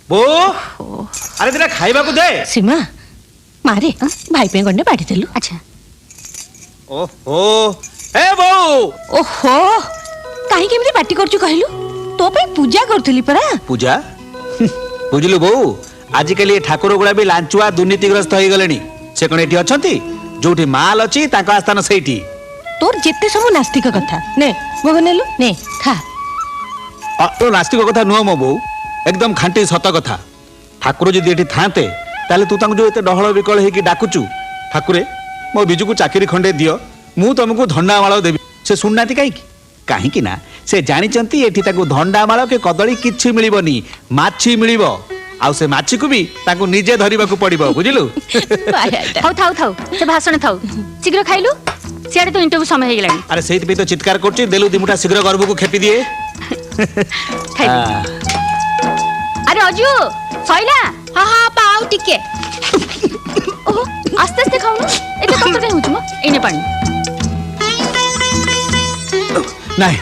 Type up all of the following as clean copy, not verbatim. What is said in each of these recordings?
बो अरे तेरा खाइबा को दे सीमा मारे भाई पे गंडे बाड़ी देलु। अच्छा ओहो ए बो ओहो काहे केमती पार्टी करछु कहलु तो पे पूजा करथली परा। पूजा बुझलु बो आजिकली ठाकुर गुड़ा भी लांचुआ दुर्नीतिग्रस्त हो गलेनी से कोन एठी अछंती जोठी माल अछि ताका आस्थान सेठी तोर जेते सब नास्तिक कथा ने भगो नेलु ने खा तो नास्तिक कथा नुह मो बो एकदम खांटी सत कथा ठाकुर जदि एठी थाते ताले तू तांको जो एते डहळ विकळ हेकी डाकुचू ठाकुरे मो बिजू को चाकरी खंडे दियो मु तुमको धंडा माळ देबी से सुननाती काई काहे कि ना से जानि चंती एठी ताको धंडा माळ के कदली किछि मिलिबनी माछी मिलिबो आउ से माछी को भी ताको निजे धरिबा को पड़िबो बुझिलु। थाउ थाउ थाउ से भाषण थाउ शीघ्र खाइलु सियाडे तो इंटरव्यू समय हे गेलानी। अरे सेहित पे तो चित्कार करछि देलु दिमुटा शीघ्र गर्भ को खेपी दिए अरे अजू सइला हां हां पाउ टिके ओहो आस्ते आस्ते खाउनु एते कष्ट काई होछु म एने पानी नाही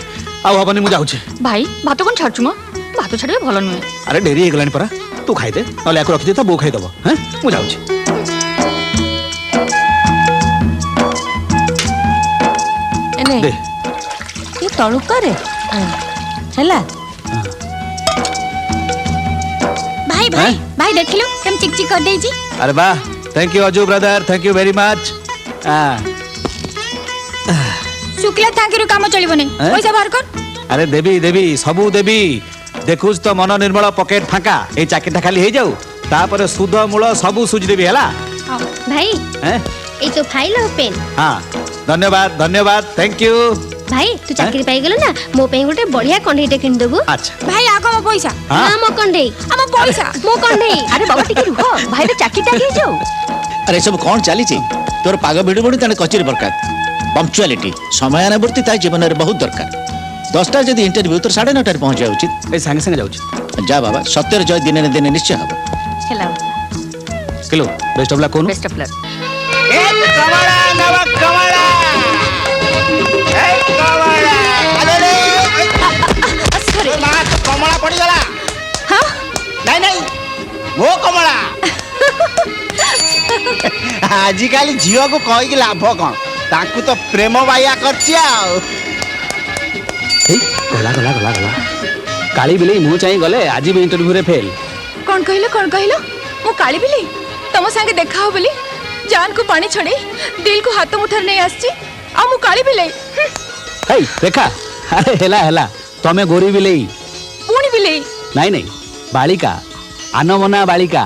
आउ हबनी मु जाउछि भाई भात कोन छाडछु म भात छाडे भलो नुए। अरे डेरी हे गलानी परा तू खाइ दे नले आको रखि दे त बो खाइ दबो हैं मु जाउछि एने दे ये तळु करे हला भाई भाई भाई देखिलो केम चिक चिक कर देई छी। अरे वाह thank you Aju brother thank you very much Shukla थांकिरु काम चलिबो नै पैसा बाहर कर। अरे देवी देवी सबू देवी देखुस तो मन निर्मल पकेट फांका ए चाकरीटा खाली हे जाऊ तापर सुध मूल सबू सुझ देबी हला भाई हैं ए तो फाइल और पेन। हां धन्यवाद थैंक यू भाई तू चाकरी पाई गेलो ना मो पे गोटे बढ़िया कंढईटे किन देबो। अच्छा भाई आको मो पैसा हाँ? ना मो कंढई हम पैसा मो कंढई। अरे बाबा टिके रुह भाई रे चाकरी टाकी जाऊ। अरे सब कौन चली तोर पाग भिड़ बड़ी तेने कचेरी बरकत पंक्चुअलिटी समयानुवर्ती ता जीवन में बहुत दरकार 10टा जदि इंटरव्यू तो 9:30 पहुंच जाए उचित ए संगे संगे जाउछि जा बाबा सत्यर जय दिन ने दिन निश्चय हबो। Hello kilo best of luck cone best of luck. एक कमला नव कमला एक कमला अरे रे मां तो कमला पड़ी गला। हां नहीं नहीं वो कमला आजिकल झील को कही कि लाभ कौन ताकू तो प्रेम बाया करछि आ गला गला गला गला काली बिले मु चाहि गले आज भी इंटरव्यू रे फेल कौन कहलो मो काली बिली तम संगे देखा हो बोली जान को पानी छड़े दिल को हाथ मुठार नहीं आछी आ मु काली बिले हे देखा अरे हेला हेला तमे गोरी बिले पूणी बिले नहीं नहीं बालिका आनमना बालिका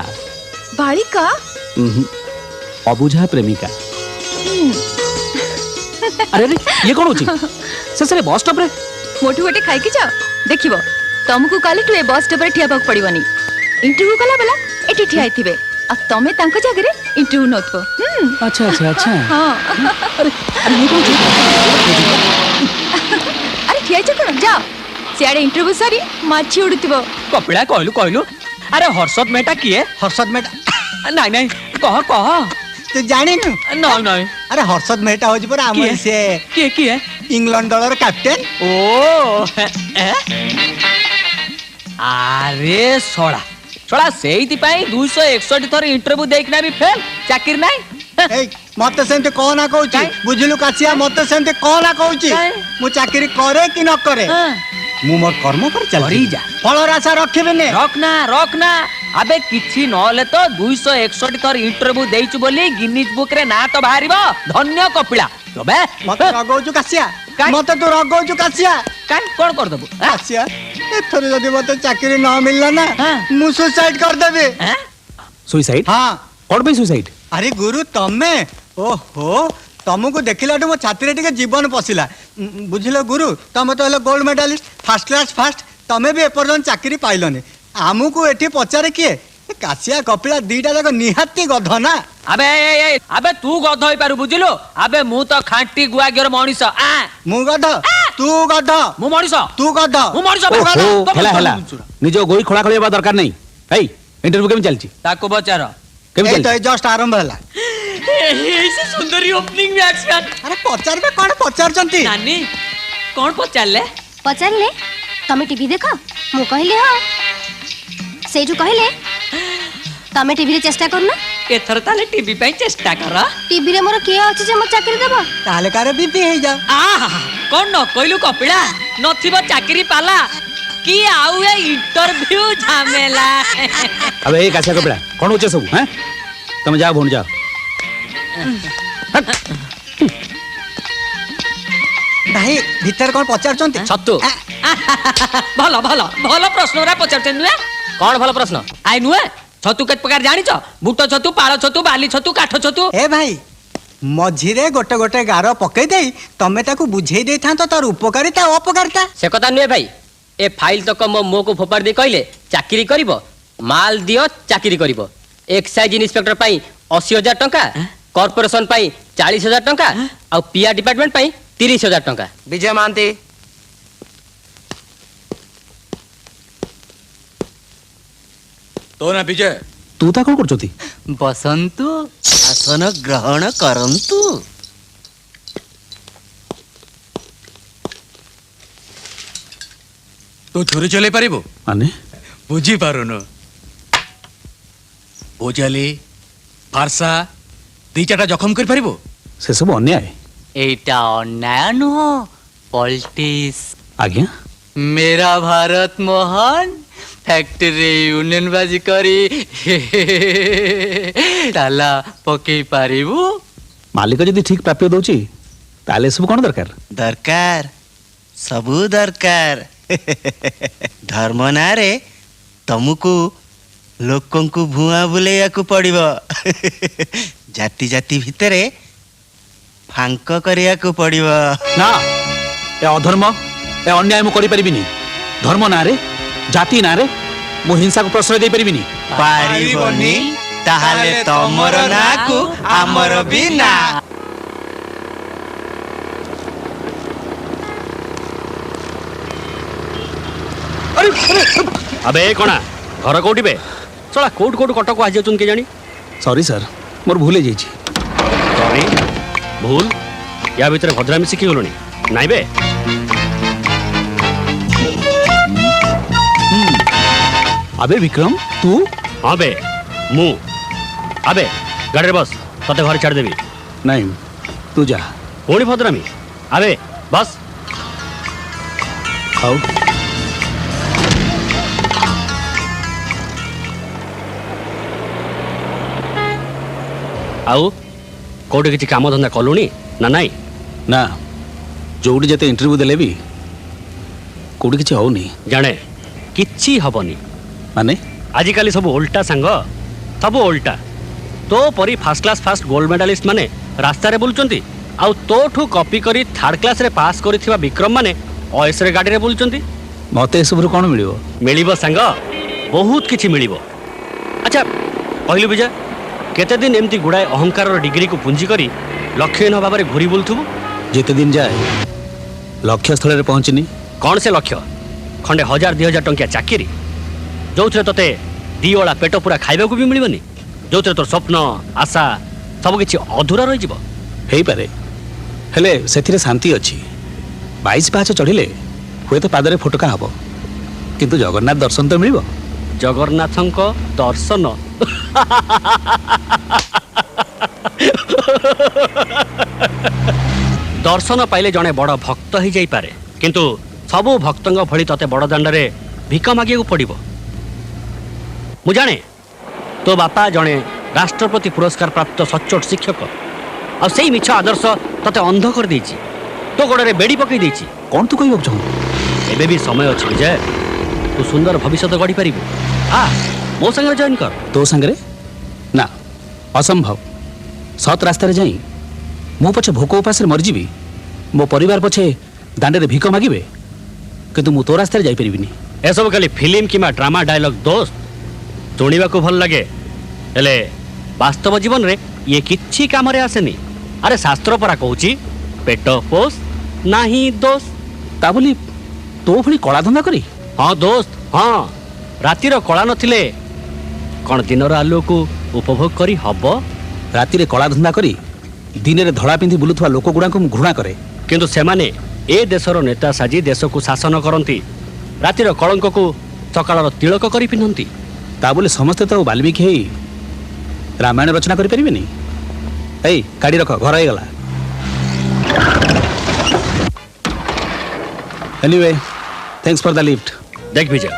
बालिका अबुझा प्रेमिका अरे रे ये कौन होची से बस स्टॉप रे मोटू गोटे खाई जाओ देखिबो तुमको काली टू ए बस स्टॉप रे ठिया पाक पड़िबनी इंटरव्यू कला बेला एठी ठिया आइथिबे आ तमे तांको जागे रे इंटरव्यू नतबो। अच्छा अच्छा अच्छा हां अरे अरे ये कौन अरे ठिया छ कोन जाओ सियाडे इंटरव्यू सारी माछी उडुतिबो कपिला कहलु अरे हर्षद मेटा किए हर्षद मेहता नहीं नहीं कह तू जानी नु नहीं नहीं अरे हर्षद मेहता हो पर आम किए? से किए इंग्लैंड दलर कैप्टेन। ओ अरे छोड़ा सेइति पाई 261 थर इंटरव्यू देखना भी फेल चाकरी नहीं ए मते सेंते कोना कहूची काई? बुझलु काचिया मते सेंते कोना कहूची काई? मु चाकरी करे कि न करे मु मोर कर्म पर चल करी जा। फलर आशा रखिबे ने रखना अबे किछि नले तो 261 थर इंटरव्यू देइछु बोली गिनीज बुक रे ना तो बाहरिबो धन्य कपिला तबे मते रगौचु काचिया काई? मते तो रगौचु काचिया काई कोन कर दबु काचिया एथरे जदि मते चाकरी न मिलला ना हाँ। मु सुसाइड कर देबे। हैं सुसाइड हां कौन पे सुसाइड अरे गुरु तमे ओहो तुमको देखिला मो छाती रे टिके जीवन पसिला बुझिलो गुरु तमे तो हलो gold medalist first class first तमे भी एपर्यंत चाकरी पाइलनी आमुको एठी पचारे किए कासिया कपिला दीटा जाक निहाती गध ना। अबे तू गध होई पारु बुझिलो अबे मु तो खांटी गुआगियर मଣିଷ आ मु गध तू गध मु मଣିଷ तू गध मु मଣିଷ ओ हेला हेला निजो गोई खोला खोलिबा दरकार नहीं हे इंटरव्यू केम चलची ताको बचार केम ए तो चलची जस्ट आरंभ हला ऐसे सुंदरी ओपनिंग मैच का अरे पचारबे कोन पचारचंती नानी कौन पचारले पचारले तमे टीवी देखो मु कहले हां ସେଇଠୁ କହିଲେ ତମେ ଟିଭିରେ ଚେଷ୍ଟା କରୁନ। ଏଥର ତାହେଲେ ଟିଭି ପାଇଁ ଚେଷ୍ଟା କର। ଟିଭିରେ ମୋର କିଏ ଅଛି ଯେ ମୋ ଚାକିରି ଦେବ? ତାହେଲେ କାର ବିପି ହେଇଯାଉ। ଆହା କଣ ନ କହିଲୁ କପିଳା, ନଥିବ ଚାକିରି ପାଲା କି ଆଉ ଏ ଇଣ୍ଟରଭ୍ୟୁ ଝାମେଲା। আবে এই কাছে কপড়া কোন হচ্ছে সব হ্যাঁ তুমি যাও ভুন যাও ଭାଇ ଭିତରେ କଣ ପଚାରୁଛନ୍ତି? ଛତୁ ଭଲ ଭଲ ଭଲ ପ୍ରଶ୍ନ ଗୁରା ପଚାରୁଛନ୍ତି ନୁହେଁ? କଣ ଭଲ ପ୍ରଶ୍ନ? ଆଇ ନୁହେଁ ଛତୁ କେତେ ପ୍ରକାର ଜାଣିଛ? ବୁଟ ଛତୁ, ପାଳ ଛତୁ, ବାଲି ଛତୁ, କାଠ ଛତୁ। ଏ ଭାଇ ମଝିରେ ଗୋଟେ ଗୋଟେ ଗାର ପକେଇ ଦେଇ ତମେ ତାକୁ ବୁଝେଇ ଦେଇଥାନ୍ତ ତାର ଉପକାରିତା ଅପକାରିତା। ସେ କଥା ନୁହେଁ ଭାଇ, ଏ ଫାଇଲ ତକ ମୋ ମୁହଁକୁ ଫୋପାଡ଼ି ଦେଇ କହିଲେ ଚାକିରି କରିବ, ମାଲ ଦିଅ ଚାକିରି କରିବ। ଏକ୍ସାଇଜ ଇନ୍ସପେକ୍ଟର ପାଇଁ 80,000 ଟଙ୍କା, କର୍ପୋରେସନ ପାଇଁ 40,000 ଟଙ୍କା, ଆଉ ପିଆର ଡିପାର୍ଟମେଣ୍ଟ ପାଇଁ 30,000 ଟଙ୍କା। ବିଜୟ ମହାନ୍ତି ତୋ ନା ବିଜୟ? ତୁ ତା କଣ କରୁଛନ୍ତି? ବସନ୍ତୁ, ଆସନ ଗ୍ରହଣ କରନ୍ତୁ। ତୁ ଛୁରୀ ଚଲେଇ ପାରିବୁ? ମାନେ ବୁଝିପାରୁନୁ? ଓଜାଲି ଫାର୍ସା ଦି ଚାରିଟା ଜଖମ କରିପାରିବୁ? ସେସବୁ ଅନ୍ୟାୟ। ଏଇଟା ଅନ୍ୟାୟ ନୁହଁ, ପଲିଟିକ୍ସ। ଆଜ୍ଞା मेरा भारत मोहन फैक्ट्री यूनियन बाजी करी ताला पकई पारिबु? ମାଲିକ ଯଦି ଠିକ ପ୍ରାପ୍ୟ ଦଉଛି ତାହେଲେ ଏସବୁ କଣ ଦରକାର? दरकार सबू दरकार। धर्म नारे तुमको लोकों को भुआ बुलेया को पड़िबो। जाति जाति भितरे फांक करिया को पड़िबो। ନା ଏ ଅଧର୍ମ ଏ ଅନ୍ୟାୟ ମୁଁ କରିପାରିବିନି। ଧର୍ମ ନାଁରେ ଜାତି ନାଁରେ ମୁଁ ହିଂସାକୁ ପ୍ରଶ୍ରୟ ଦେଇପାରିବିନି। पारिबोनी ताहाले तमर ना को आमर भी ना। আবে কোনা ঘর কোউঠি বে? চলা কোউঠ কোউঠ কটক আহি যাচ্ছন কে জানি। ସରି ସାର୍ ମୋର ଭୁଲ ହେଇଯାଇଛି। সরি ভুল? ইয়া ভিতরে ভদ্রামি শিখি গলনি নাই বে? আবে বিক্রম তু হ্যাঁ বে মু। আবে গাড়িরে বস, তোতে ঘরে ছাড় দেবি। ନାଇଁ ତୁ ଯା। কোনি ভদ্রামি? আবে বস। ହଉ ଆଉ କୋଉଠି କିଛି କାମ ଧନ୍ଦା କଲୁଣି ନା ନାଇଁ? ନା ଯୋଉଠି ଯେତେ ଇଣ୍ଟରଭ୍ୟୁ ଦେଲେ ବି କୋଉଠି କିଛି ହଉନି। ଜାଣେ କିଛି ହବନି। ମାନେ ଆଜିକାଲି ସବୁ ଓଲଟା ସାଙ୍ଗ, ସବୁ ଓଲଟା। ତୋ ପରି first class first gold medalist ମାନେ ରାସ୍ତାରେ ବୁଲୁଛନ୍ତି, ଆଉ ତୋଠୁ କପି କରି ଥାର୍ଡ କ୍ଲାସରେ ପାସ୍ କରିଥିବା ବିକ୍ରମ ମାନେ ଅଏସରେ ଗାଡ଼ିରେ ବୁଲୁଛନ୍ତି। ମତେ ଏସବୁରୁ କଣ ମିଳିବ? ମିଳିବ ସାଙ୍ଗ, ବହୁତ କିଛି ମିଳିବ। ଆଚ୍ଛା କହିଲୁ ବିଜୟ, କେତେ ଦିନ ଏମିତି ଗୁଡ଼ାଏ ଅହଙ୍କାରର ଡିଗ୍ରୀକୁ ପୁଞ୍ଜି କରି ଲକ୍ଷ୍ୟହୀନ ଭାବରେ ଘୁରି ବୁଲୁଥିବୁ? ଯେତେ ଦିନ ଯାଏ ଲକ୍ଷ୍ୟ ସ୍ଥଳରେ ପହଞ୍ଚିନି। କ'ଣ ସେ ଲକ୍ଷ୍ୟ? ଖଣ୍ଡେ 1,000-2,000 ଟଙ୍କିଆ ଚାକିରି, ଯୋଉଥିରେ ତୋତେ ଦି ଓଳା ପେଟ ପୁରା ଖାଇବାକୁ ବି ମିଳିବନି, ଯୋଉଥିରେ ତୋର ସ୍ୱପ୍ନ ଆଶା ସବୁ କିଛି ଅଧୁରା ରହିଯିବ। ହେଇପାରେ, ହେଲେ ସେଥିରେ ଶାନ୍ତି ଅଛି। 22 ପାହାଚ ଚଢ଼ିଲେ ହୁଏତ ପାଦରେ ଫୋଟକା ହବ, କିନ୍ତୁ ଜଗନ୍ନାଥ ଦର୍ଶନ ତ ମିଳିବ। ଜଗନ୍ନାଥଙ୍କ ଦର୍ଶନ? ଦର୍ଶନ ପାଇଲେ ଜଣେ ବଡ଼ ଭକ୍ତ ହେଇଯାଇପାରେ, କିନ୍ତୁ ସବୁ ଭକ୍ତଙ୍କ ଭଳି ତତେ ବଡ଼ ଦାଣ୍ଡରେ ଭିକ ମାଗିବାକୁ ପଡ଼ିବ। ମୁଁ ଜାଣେ ତୋ ବାପା ଜଣେ ରାଷ୍ଟ୍ରପତି ପୁରସ୍କାର ପ୍ରାପ୍ତ ସଚ୍ଚୋଟ ଶିକ୍ଷକ, ଆଉ ସେଇ ମିଛ ଆଦର୍ଶ ତତେ ଅନ୍ଧ କରିଦେଇଛି, ତୋ ଗୋଡ଼ରେ ବେଡ଼ି ପକାଇ ଦେଇଛି। କ'ଣ ତୁ କହିବାକୁ ଚାହୁଁ? ଏବେ ବି ସମୟ ଅଛି ବିଜୟ, ତୁ ସୁନ୍ଦର ଭବିଷ୍ୟତ ଗଢ଼ିପାରିବୁ। ମୋ ସାଙ୍ଗରେ ଜଏନ୍ କର। ତୋ ସାଙ୍ଗରେ? ନା, ଅସମ୍ଭବ। ସତ୍ ରାସ୍ତାରେ ଯାଇ ମୁଁ ପଛେ ଭୋକ ଉପାସରେ ମରିଯିବି, ମୋ ପରିବାର ପଛେ ଦାଣ୍ଡରେ ଭିକ ମାଗିବେ, କିନ୍ତୁ ମୁଁ ତୋ ରାସ୍ତାରେ ଯାଇପାରିବିନି। ଏସବୁ ଖାଲି ଫିଲ୍ମ କିମ୍ବା ଡ୍ରାମା ଡାଇଲଗ ଦୋସ୍ତ, ଶୁଣିବାକୁ ଭଲ ଲାଗେ, ହେଲେ ବାସ୍ତବ ଜୀବନରେ ଇଏ କିଛି କାମରେ ଆସେନି। ଆରେ ଶାସ୍ତ୍ର ପରା କହୁଛି, ପେଟ ପୋଷ ନାହିଁ ଦୋଷ। ତା ବୋଲି ତୋ ଭଳି କଳାଧନ୍ଦା କରି? ହଁ ଦୋସ୍ତ, ହଁ। ରାତିର କଳା ନଥିଲେ କ'ଣ ଦିନର ଆଲୁଅକୁ ଉପଭୋଗ କରି ହବ? ରାତିରେ କଳାଧନ୍ଦା କରି ଦିନରେ ଧଳା ପିନ୍ଧି ବୁଲୁଥିବା ଲୋକଗୁଡ଼ାଙ୍କୁ ମୁଁ ଘୃଣା କରେ। କିନ୍ତୁ ସେମାନେ ଏ ଦେଶର ନେତା ସାଜି ଦେଶକୁ ଶାସନ କରନ୍ତି, ରାତିର କଳଙ୍କକୁ ସକାଳର ତିଳକ କରି ପିନ୍ଧନ୍ତି। ତା ବୋଲି ସମସ୍ତେ ତ ବାଲ୍ମୀକି ହେଇ ରାମାୟଣ ରଚନା କରିପାରିବେନି। ଏଇ ଗାଡ଼ି ରଖ, ଘର ହେଇଗଲା। Anyway thanks for the lift. देख विजय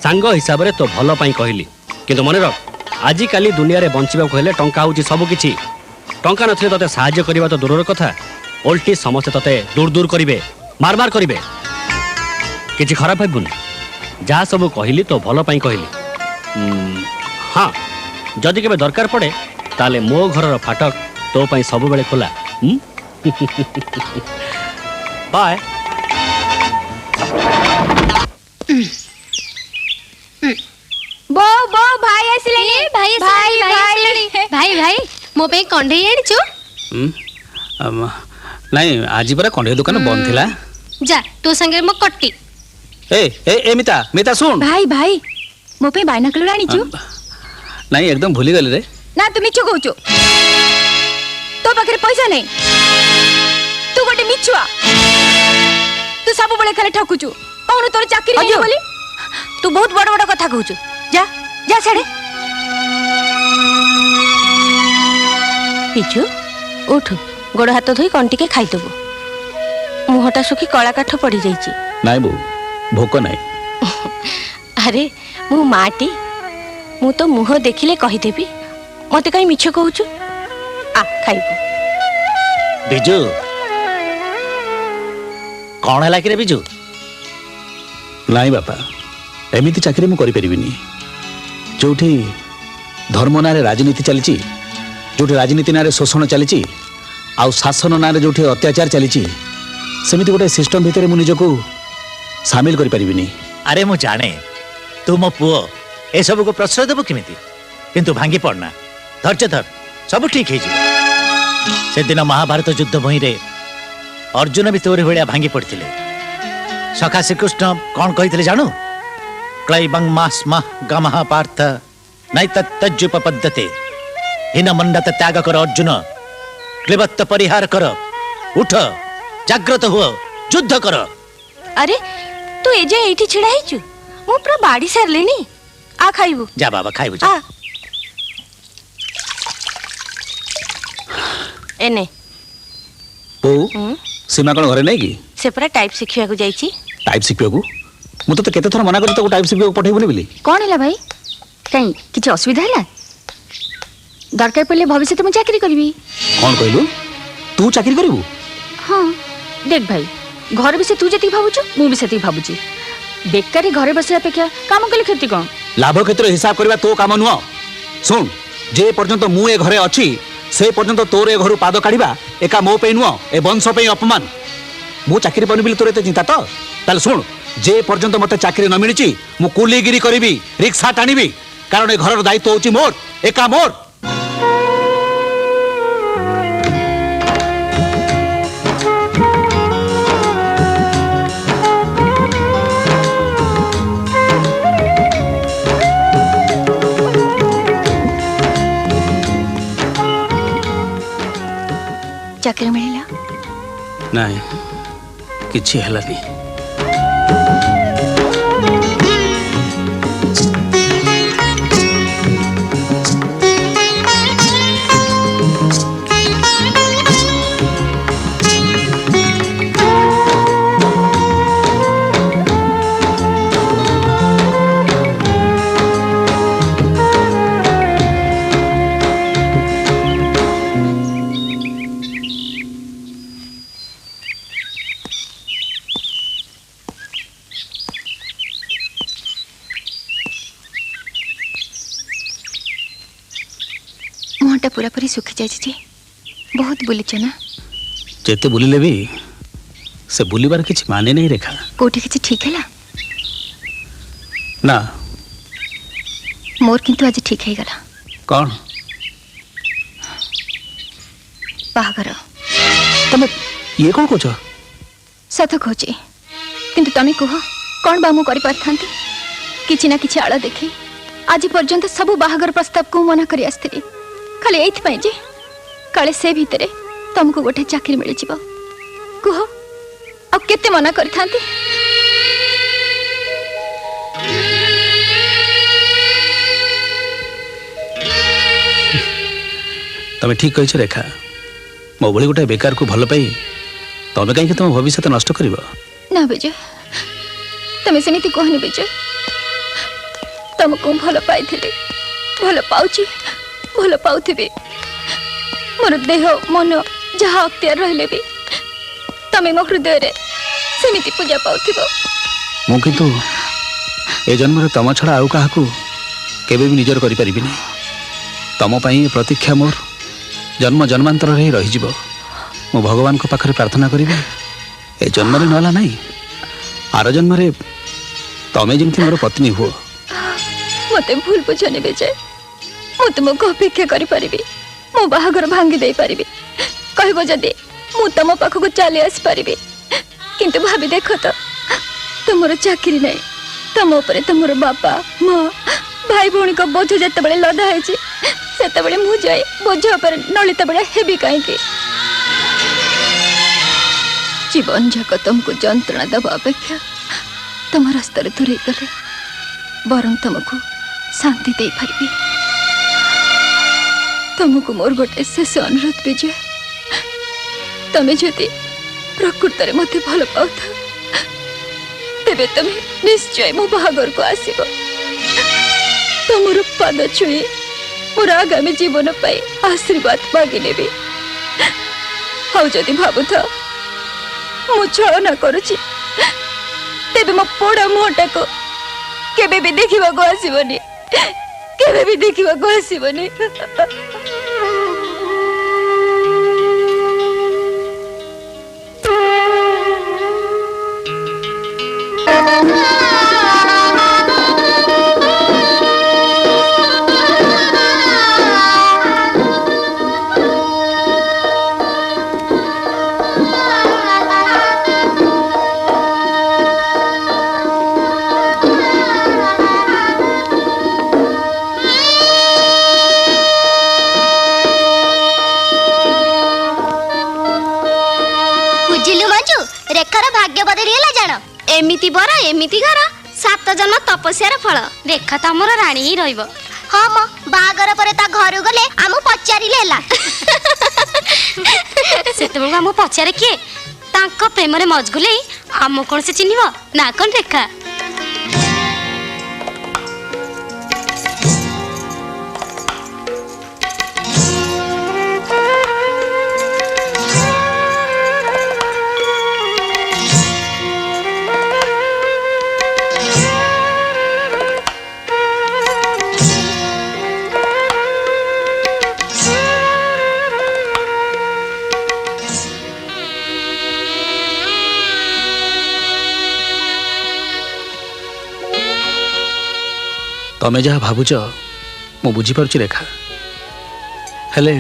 सांग हिसाब से तो भल पाई कहली किंतु मन रख आजिकाली दुनिया रे बंचिबा कहले टंका होची सब किछि। टंका नथिले तते साहाय्य करबा तो दूरर कथा ओल्टी समस्ते तते दूर दूर करिवे मार मार करिवे। किछि खराब भाबुन जा सब कहली तो भल पाई कहली। हाँ जदि केबे दरकार पड़े ताले मो घरर फाटक तो पाई सब बेले खोला। बाय। बो बो भाई आसिले भाई भाई भाई भाई भाई मो पे कंढई आनिचु नहीं आज परा कंढे दुकान बंद थिला। जा तो संगे मो कट्टी ए मिता मिता सुन। भाई भाई मो पे बायनाकुलर आनिचु। नहीं एकदम भूली गली रे। ना तुम मिछु कहूचु तो पाखरे पैसा नहीं तू गोटे मिछुआ तू सब बळे खाली ठकुचु कौन तोर चाकरी नहीं बोली तू बहुत बड़ बड़ कथा कहूचु। जा जा छाड़े पिचु उठ गोड़ हाथ धोई कौन टिके खाइदेबू मुहटा सुखी कला काठ पड़ी जाइछि। नहीं बो भोक नहीं। अरे मु माटी मु तो मुह देखिले कहिदेबी मते कहीं मिछ कहूचु आ खाइबू। बिजू कौन है कि बिजू? नहीं बापा एमती चाकरी मु करि परिबिनी जोठी धर्म नारे राजनीति चली जोठी राजनीति नारे शोषण चली आउ शासन नारे जोठी अत्याचार चली सेमिति गोटे सिस्टम भितर मु निजको सामिल करि परिबिनी। अरे मु जाने तू मो पुओ ए सब को प्रश्रय देबो किमिति किंतु भांगी पड़ना धैर्य धर सब ठीक है। से दिन महाभारत युद्ध भूमि रे अर्जुन भी तोरी भलिया भांगी पड़थिले। सखा श्रीकृष्ण कौन कहिथिले जानू? क्लैबं मास्म गमः पार्थ नैतत्तज्जुपपद्यते हिन मंडत त्याग कर अर्जुन क्लिबत्त परिहार कर उठ जाग्रत हुओ युद्ध कर। अरे तू एजे एठी छिड़ा हिचु मु पूरा बाड़ी सारलेनी आ खाइबू। जा बाबा खाइबू जा। आ एने ओ सीमा कोन घरे नै की से पूरा टाइप सिखिया को जाईची। टाइप सिखियाकू मु तो केते थर मना करत को टाइप सिखियाकू पठेबुनी बोली। कौन है भाई कहीं किसी असुविधा है दरकार पड़े भविष्य में चाकरी करी। कौन कहलु तू चाकरी करिवु? हाँ देख भाई घर विषय तू जी भावुचु मु भी से भावुची बेकारी घरे बस अपेक्षा काम कले क्षति कौन? लाभ क्षेत्र हिसाब करबा तो काम नुह। सुन जे पर्यंत मु ए घरे अछि से पर्यंत तोर ए घरु पाद काढिबा एका मो पे नुह ए वंश पे अपमान। मु चाकरी पनी बिल तोर एते चिंता तो ताले सुन जे पर्यंत मते चाकरी न मिलिची मु कुलीगिरी करिवि रिक्शा टाणीबि कारण ए घरर दायित्व होची मोर एका मोर। चाकरी मिलिला नहीं किछि हलानी। मुहटा पूरा पूरी सुखी जाइए बहुत बुलीच ना जेते बुलिले भी से बुलिबार किछि माने नहीं रेखा। कोठी किछि ठीक है ना मोर किंतु आज ठीक है गला। कौन बाहागर तमे ये कौन कोछ? सत खोजे किंतु तमे कह कौन बा मु करि पारथांती किछि ना किछि आळ देखि आज पर्यंत सब बाहागर प्रस्ताव को मना करि आस्थिली खाली एथि पय जे काले से भीतरे तुमको गोटे चाकरी मिल जिवो कह अब केते मना करथांती। तमें ठीक कही रेखा मो भली गोटे बेकार को भल पाई तमें कहीं तुम भविष्य नष्ट कर ना विजय तमें सेमिति कहनी विजय तुमको भल पाई भल पाउची भल पाउथिबी मोर देह मन जहाँ अख्तियार रहिले भी तमें मो हृदय रे सेमिति पूजा पाउथिबो मु किंतु ए जन्म तम छड़ा आउ क्या केबे भी निजर करि परिबि नहीं तम पई प्रतीक्षा मोर जन्म जन्मांतर रही रही मु भगवान को पाखरे प्रार्थना करी ए जन्म रे नला नहीं आर जन्म रे तमे जेमती मोर पत्नी हुओ मते भूल बुझनी विजय मु तुमको अपेक्षा करि परिबि मो बाहागर भांगी दे परिबि कहबो जदि मु तम पाखको चली आस परिबि किंतु भाबी देखो तो तुमर चाकरी नहीं तम ऊपर तुमर बापा माँ भाई भौणी को बोझ जते बळे लदा है सेते बळे मु जाई बोझ ऊपर नलित बळे हेबी काई के जीवन जाक तुमको जंत्रणा दबा अपेक्षा तुम रास्ता दूरे गले बरं तुमको शांति दे पारिबी तुमको मोर गोटे शेष अनुरोध विजय तमें जदि प्रकृत में मत भल पाऊ तेबे तमें निश्चय मो बाहागर को आसीबो तुमर पाद छुई मोर आगामी जीवन पाई आशीर्वाद मागी नेबी आउ जदि भाबु था मु छलना करुची तेबे मो पोड़ा मुहटा को केबे भी देखिबा को आसीबनी केबे भी देखिबा को आसीबनी भाग्य बदलीला जान एमिति बर एमिति घर 7 जन्म तपस्यार फल रेखा तो हमर रानी ही रहइबो हां म बागर परे ता घर गले आमु पचारि लेला सेतबेला आमु पचारे के तांको प्रेम रे मजगुले आमु कोन से चिन्हिबो ना कोन रेखा तमें जहाँ भावुच मु बुझीपार रेखा हेले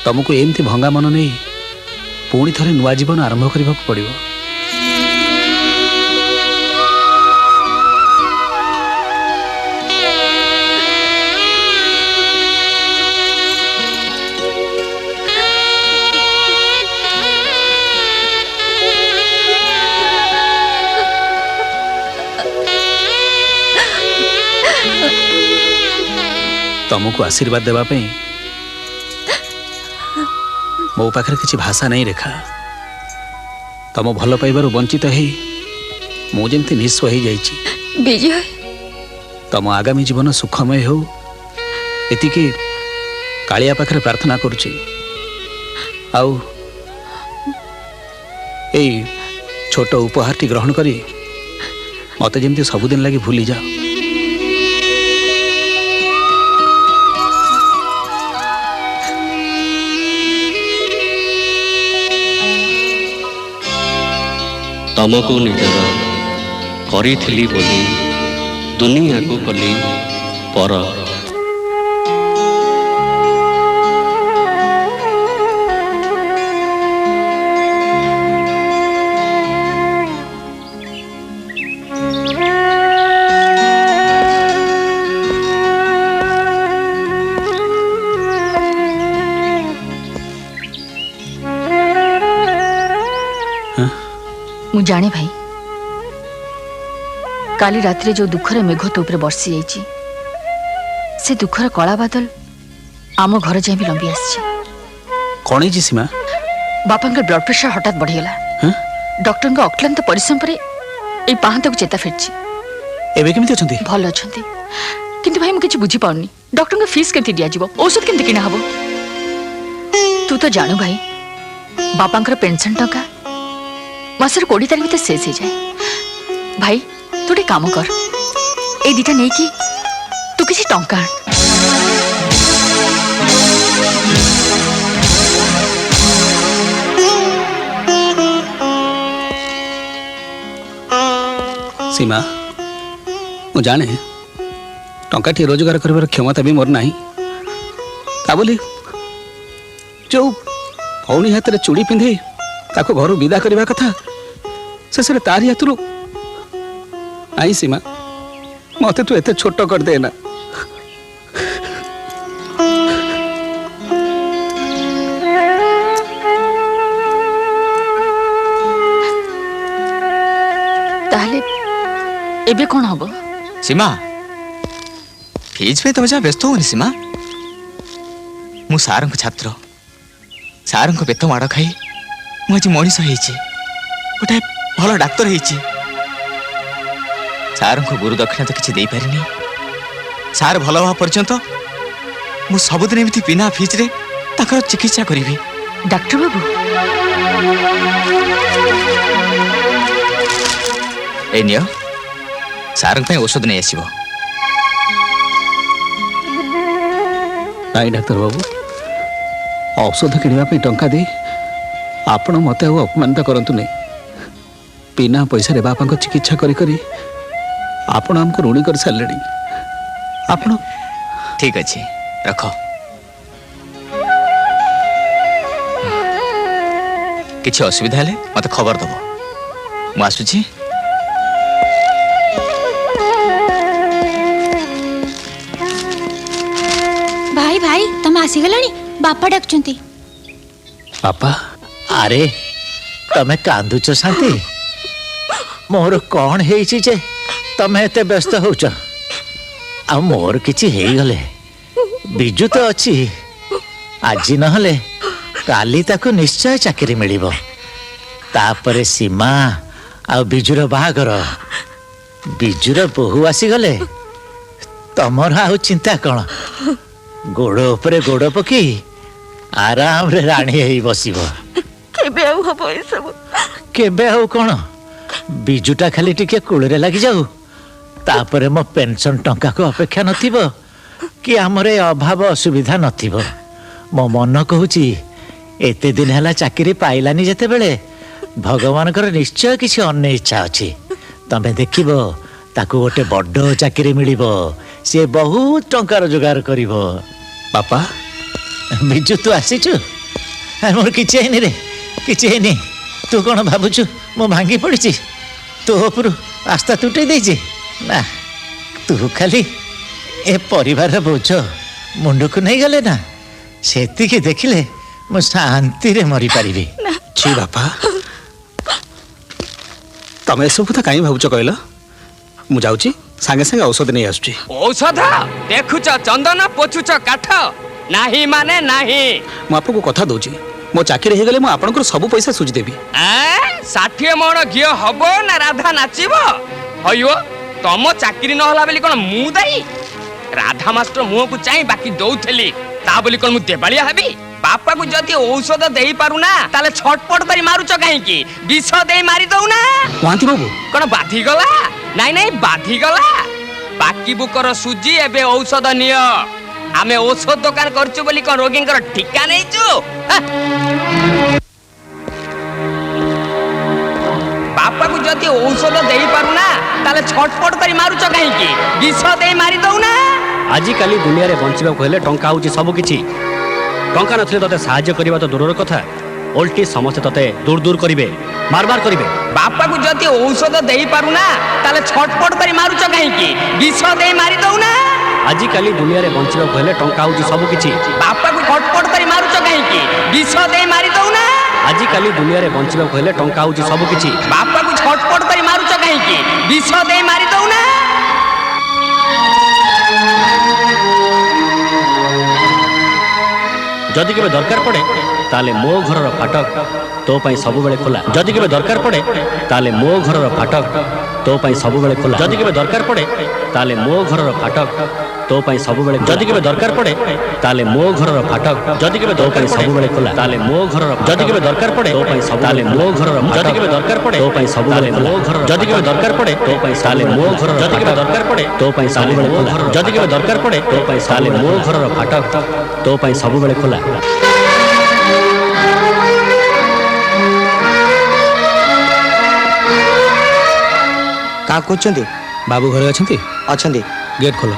तुमको एमती भंगा मन नहीं पुणी थे नुआ जीवन आरंभ करने को पड़ो तुमको आशीर्वाद देवाई मो पाखे किसी भाषा नहीं रेखा तुम भल पाइबार वंचित है मुझे निस्व हो जाइए विजय तुम आगामी जीवन सुखमय हो एतिकी कालिया पाखे प्रार्थना करुची आउ ए छोट उपहार ग्रहण करी मत जमती सबुदिन लगी भूली जाओ तमको निजर करी बोली दुनिया को कली पर मु जाने भाई काली रात्रि जो दुखर मेघ तो उपरे बर्षि जाइए से दुखर कला बादल आम घर जाए भी लंबी आसी कौन है सीमा? बापा ब्लड प्रेशर हठात बढ़ीगला। हाँ? डॉक्टर अक्लांत परिश्रम पर पाहांत को चेता फिरछि। एबे केमिति अछंती? भल अछंती किंतु भाई मु किछि बुझी पाउनी डॉक्टर का फीस केमति दिया जिवो औषध केमति किना हबो। तू तो जानू भाई बापांकर पेंशन टंका मासर 20 तारिख भीतर शेष हो जाए। भाई तू गोटे काम कर ए दीटा नहीं कि तू किसी टंका आण। सीमा मु जाने टंका टी रोजगार कर क्षमता भी मोर नहीं बोली जो भौणी हाथ में चूड़ी पिंधे ताको घर विदा करने कथा शेष तारी हाथ आई सीमा मत तू एत छोट कर देना। ताहले एबे कौन हबो? सीमा फीज पे तुम जहाँ व्यस्त होनी सीमा मु सार छात्र सार बेत माड़ खाई मुझे मनीष गोटे भल डाक्तर सार गुरु दक्षिणा तो किसी दे पारिनी सार भल हवा पर्यंत मु सबुदिन एमती बिना फीज रे ताकर चिकित्सा करी। डॉक्टर बाबू ए नियो सार औषध नहीं आसब। नाई डाक्तर बाबू औषध किणवाई टंका दे आपण मत अपमानित करतु नहीं बिना पैसा बापा चिकित्सा करी करी आपण हमको ऋणी कर सारे आपण ठीक अच्छे रख किसी असुविधा है मत खबर दब मु आसुची। भाई भाई तुम आसीगलानी बापा डाकुचंती। बापा अरे तमें कांदुच शांति मोर कौन है जे तमें एते व्यस्त होच आ मोर किछि हेई गले बिजु तो अच्छी आज नहले काली ताको निश्चय चाकरी मिलिबो तापरे सीमा आ बिजुर बाहागर बिजुर बहु आसी गले तमर आ चिंता कौन गोड़ उपरे गोड़ पकी आराम रे राणी हेई बसिबो केबे आउ हबो ए सब केबे आउ कोन बिजुटा खाली टिके कुळरे लागि जाऊ तापरे मो पेंशन टंका को अपेक्षा नथिबो कि हमरे अभाव असुविधा नथिबो मो मन कहूची एते दिन हला चाकरी पाइलानी जते बेले भगवान कर निश्चय किछि अन्य इच्छा अछि तमे देखिबो ताको गोटे बड्ड चाकरी मिलिबो से बहुत टंका रोजगार करिबो। बापा बिजु तू आसीचु मोर किछि हेनी रे किछि हेनी तू कौन भावुचु मो भांगी पड़ी तो ऊपर आस्था तुटे देछि ना तू खाली ए परिवार बोझ मुंड को नहीं गले ना सेति के देखिले मो शांति रे मरी पारिबी। छी बापा तमे सब कथा काई भावुच कहला मु जाउची संगे संगे औषध नहीं आसुची। औषध देखुच चंदन पोछुच काठ नाही माने नाही मु आपको कथा दोची मो चाकरी हे गले मु आपनकर सब पैसा सुझी देबी। 60 मन घियो हबो ना राधा नाचिबो हयो तम चाकरी न होला बेली कोन मु दाई राधा मास्टर मुह को चाहि बाकी दउथली ता बोली कोन मु देबालिया हबी बापा को जति औषध देई पारु ना ताले छटपट करी मारुच काहे की विष देई मारी दउ ना वांती बाबू कोन बाधी गला नाही नाही बाधी गला बाकी बुकर सुजी एबे औषध नियो आमे औषध दुकान करछु बोली कोन रोगींकर ठिका नै छु बापा को जति औषध देई पारु ना ताले छटपट करी मारुच काहे की विष देई मारी दउ ना। आज काली दुनिया रे बंचिबा कहले टंका होची सब किछि टंका नथले तते सहाय्य करिबा तो दूरर कथा ओल्टी समस्त तते दूर दूर करिवे मार मार करिवे बापा को जति औषध देई पारु ना ताले छटपट करी मारुच काहे की विष देई मारी दउ ना। आज काली दुनिया रे बंचिबा कहले टंका होची सब किछि बापा को छटपट करी मारुच काहे की विष देई मारी दउ ना। आज काली दुनिया रे बंचिबा कहले टंका होची सब किछि बापा को छटपट करी मारुच काहे की विष देई मारी दउ ना। जदि केबे दरकार पड़े ताले मो घरर फाटक तो पई सबुबेले खोला जदि केबे दरकार पड़े ताले मो घरर फाटक तो पई सबुबेले खोला जदि केबे दरकार पड़े ताले मो घरर फाटक तो पई सबुबेले जदि केबे दरकार पड़े ताले मो घरर फाटक जदि केबे तो पई सबुबेले खोला ताले मो घरर जदि केबे दरकार पड़े तो पई सब ताले मो घरर जदि केबे दरकार पड़े तो पई सबुबेले मो घरर जदि केबे दरकार पड़े तो पई ताले मो घरर जदि केबे दरकार पड़े तो पई सबुबेले खोला जदि केबे दरकार पड़े तो पई ताले मो घरर फाटक तो पई सबुबेले खोला का करछन्ती बाबू घरे अछंती अछन्ती गेट खोलो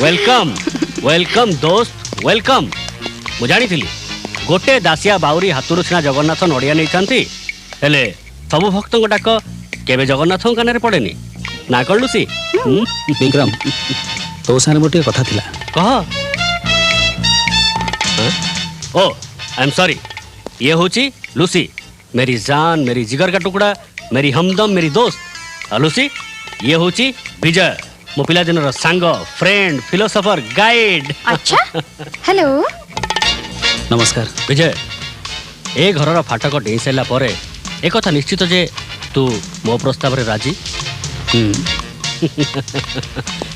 वेलकम वेलकम दोस्त वेलकम मु जानी गोटे दासिया बाउरी हाथुरु सिना जगन्नाथ नड़िया नहीं थांती हेले सबु भक्तों डाक केबे जगन्नाथ कान पड़ेनी ना कह लुसी विक्रम तो सारे मोटे कथा थिला कह ओ आई एम सॉरी ये होची लुसी मेरी जान मेरी जिगर का टुकड़ा मेरी हमदम मेरी दोस्त और लुसी ये होची विजय मो पिला दिन सांग फ्रेंड फिलोसोफर गाइड अच्छा हेलो नमस्कार विजय ए घरर फाटक डेई सारा पर एक कथा निश्चित जे तू मो प्रस्ताव रे राजी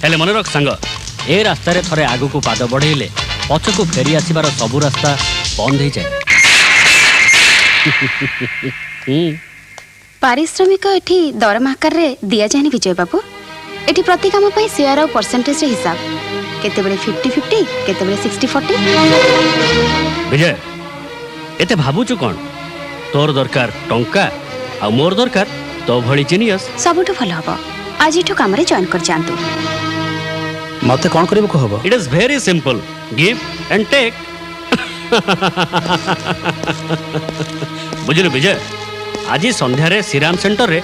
हेले मन रख सांग ए रास्ता रे थरे आगु को पाद बढ़ेले पछकु फेरी आसीबार सबु रास्ता बंद हो जाए पारिश्रमिक एठी दरम आकार रे दिया जाए विजय बाबू एठी प्रति काम पई शेयर और परसेंटेज रे हिसाब केते बेले 50-50 केते बेले 60-40 विजय एते भाबुचु कोन तोर दरकार टंका आ मोर दरकार तो भली जीनियस सबुठु भल हबो आज इठु काम रे जॉइन कर जानतु मते कोन करिबो को हबो it is very simple give and take बुझिलु विजय आज संध्या रे श्रीराम सेंटर रे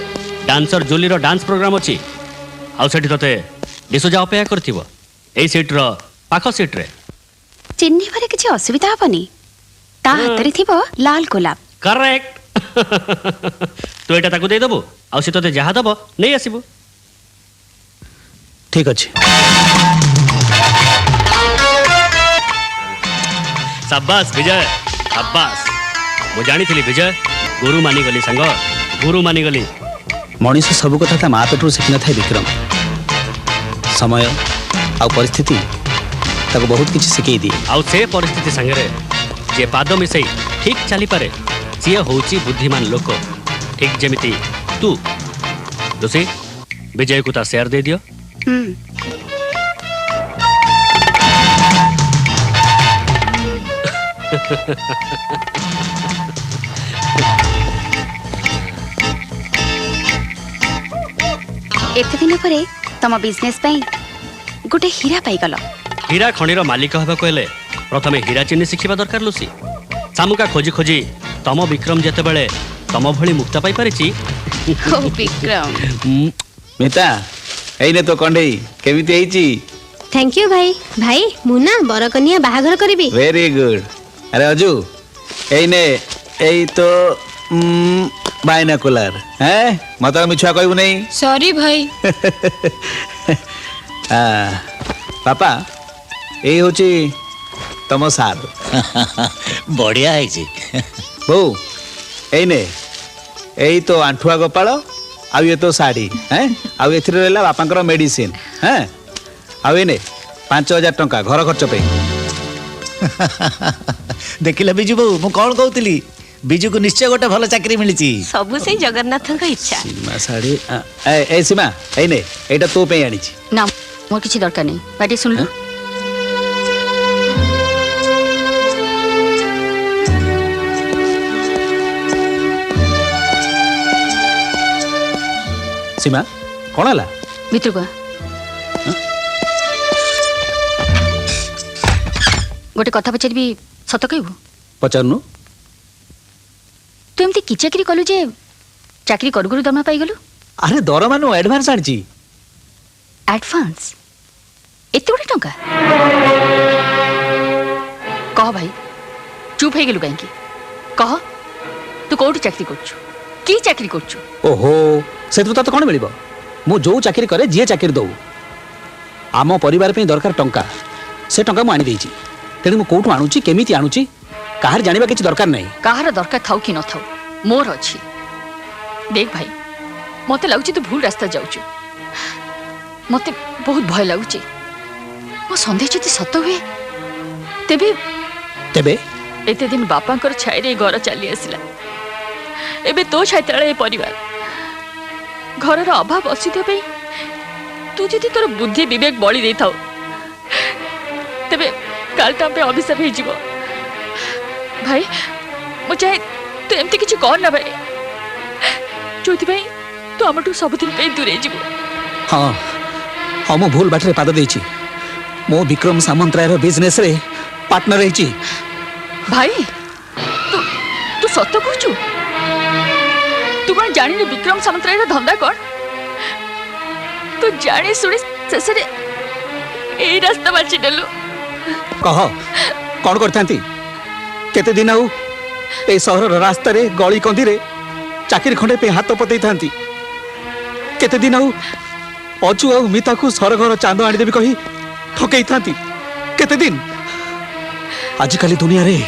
डांसर जोली रो डांस प्रोग्राम अछि आउ सेठी तते डिसोजा अपेक्षा करथिबो एई सीट रो पाखो सीट रे चिन्नी भरे किछि असुविधा हबनी ता हातरे थिबो लाल गुलाब करेक्ट तू एटा ताकू दे देबो आउ से तते जहा दबो नै आसीबो ठीक अछि शाबाश विजय शाबाश मु जानी थी विजय गुरु मानी गली संग गुरु मानी गली मनीष सब कथा ता माँ पेटू शिखि न था विक्रम समय आ परिस्थिति ताको बहुत किछि शिखई दी आउ से परिस्थिति संगे जे पाद मिसई ठीक चली पारे सी होची बुद्धिमान लोक ठीक जेमिति तू लुसी विजय को ता शेयर दे दियो एते दिन परे तम बिजनेस पई गोटे हीरा पाई गलो हीरा खणीर मालिक हबा कहले प्रथमे हीरा चिन्ह शिखिबा दरकार लुसी सामुका खोजी खोजी तम विक्रम जेते बेले तम भली मुक्ता पाई परिछि ओ विक्रम मिता एइने तो कंडेई केमिति हेची थैंक यू भाई भाई मुना बरकनिया बाहाघर करबी वेरी गुड अरे अजू एइने एई तो बायनाकुलर हैं मत मिछुआ कहबू नहीं सॉरी भाई पापा एई होची तम सार बढ़िया है जी बो एइने एई तो आंठुआ गोपाल आ ये तो साड़ी हैं आ एथिरे रहला बापांकर मेडिसिन हैं आ एने 5000 टंका घर खर्च पे देखिला बिजू बाबू मु कौन कहूली बिजू को निश्चय गोटे भल चाकरी मिली सबु से जगन्नाथ का इच्छा सीमा साड़ी ए सीमा एने एटा तो पे आनी छी ना मोर किछि दरकार नहीं बाटे सुन लो सीमा कौन हला भितर को गोटे कथा पचारि सत कहबू पचारनु तू एमती कि चाकरी कलु जे चाकरी करू करू दरमा पाई गलु अरे दरमा नु एडवांस आनी एडवांस एते बड़े टंका कह भाई चुप हो गेलु कहीं कह तू कोठी चाकरी करछु की चाकरी करछु ओहो से तते कौन मिल मु जो चाकरी करे जी चाकरी दऊ आम परिवार पे दरकार टंका से टंका मु आनी देछि तेणु मु कोठु आणुची केमिति आणुची काहर जानिबा किछि दरकार नहीं काହାର दरकार थाउ कि न थाउ मोर अछि देख भाई मते लागुची तू भूल रास्ता जाउछु मते बहुत भय लागुची मो संदेह जति सत हुए तेबे तेबे एते दिन बापांकर छाई रे घर चली आसिला एबे तो छाई तळे परिवार घरर अभाव असुविधा पे तू जदि तोर बुद्धि विवेक बळी दे थाउ तेबे काल टाइम पे अभिशाप हे जीवो भाई मु चाहे तू एमती किछि कर ना भाई जोति भाई तू हमटू सब दिन पे दूरे जीवो हाँ हाँ मु भूल बाटरे पाद देछि मो विक्रम सामंतराय रो बिजनेस रे पार्टनर रहिछि भाई तू तू सत कहछु तू कौन जानी विक्रम सामंतराय रो धंदा कौन तू जानी सुनी शेषे ए रास्ता बाची देलु कह कौन करथांती केते दिन आउ ए सहर रास्ता रे गली कंदी रे चाकरी खंडे पे हाथ पतई थांती केते दिन आउ अचु आ मिता को सरघर चांद आनी देबी कही ठकई थांती केते दिन आजिकाली दुनिया रे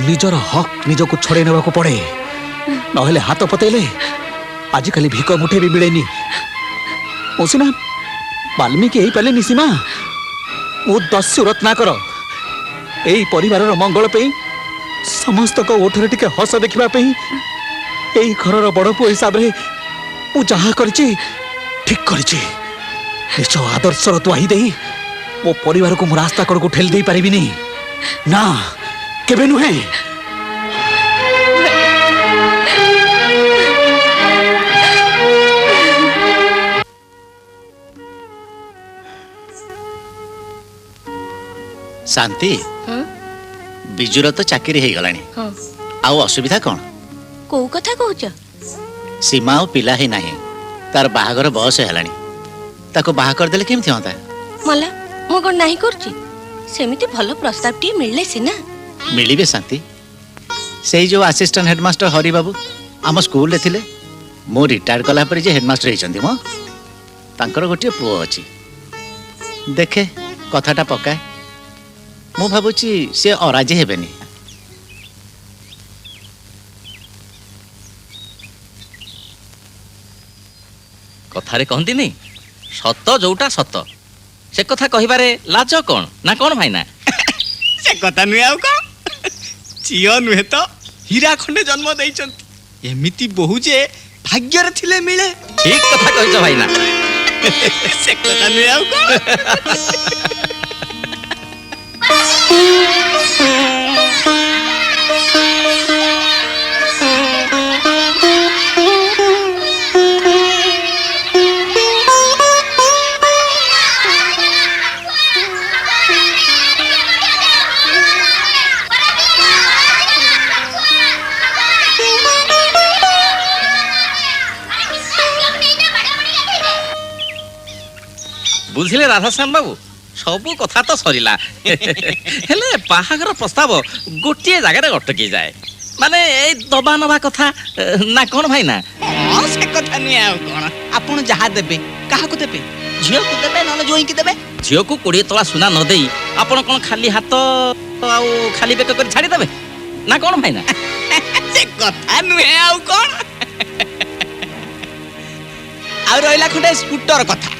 निजर हक निजको छड़े नेबा को पड़े नहेले हाथ पतेले आजिकाली भिक मुठे भी मिलेनी ओसिना वाल्मीकि एही पाले निसीमा मु दस्यु रत्नाकर एही परिवार मंगल पे समस्त को ओठरे टिके हस देखिबा पे एही घरर बड़ पुओ हिसाब रे मु जहा करछि ठीक करछि निज आदर्शर दुआही देई मो परिवार को मु रास्ता कड़ को ठेल देई पारिबिनी ना केबे नुहे शांति बिजुर तो चाकरी हो गलानी आउ असुविधा कौन को कथा कहूच सीमा और पिला ही नहीं तार बाहागर बयस हेलानी ताको बाहा कर देले केमथि होता मला मो कोन नाही करछि सेमिति भलो प्रस्ताव टी मिलले सिना मिलिबे शांति सेई जो असिस्टेंट हेडमास्टर हरि बाबू आम स्कूल रे थिले मो रिटायर कला पर जे हेडमास्टर हेचंती मो तांकर गोटे पुओ अछि देखे कथाटा पकाए मु भाबुची से अराजी हेबेनी कथारे कहती नहीं सत जोटा सत से कथा कहिबारे लाज कौन ना कौन भाई ना से कथा नुहे आउ कौन झियो नुहे तो हीरा खंडे जन्म देइचंती एमिति बहु जे भाग्यर थिले मिले ठीक कथा कहिछ भाई ना से कथा नुहे आउ कौन बुझिले राधाश्याम बाबू सबू कथा तो सरिला हेले बाहागर प्रस्ताव गोटे जगह अटकी जाए माने ए दबा नबा कथा ना कौन भाई ना से कथा नुहे आउ कौन आपण जहा देबे काहा को देबे झियो को देबे न जोई की देबे झियो को 20 तला सुना न देई आपण कोन खाली हाथ आउ खाली बेक कर छाड़ी देबे ना कौन भाई ना से कथा नुहे आउ कौन आउ रहिला खंडे स्कूटर कथा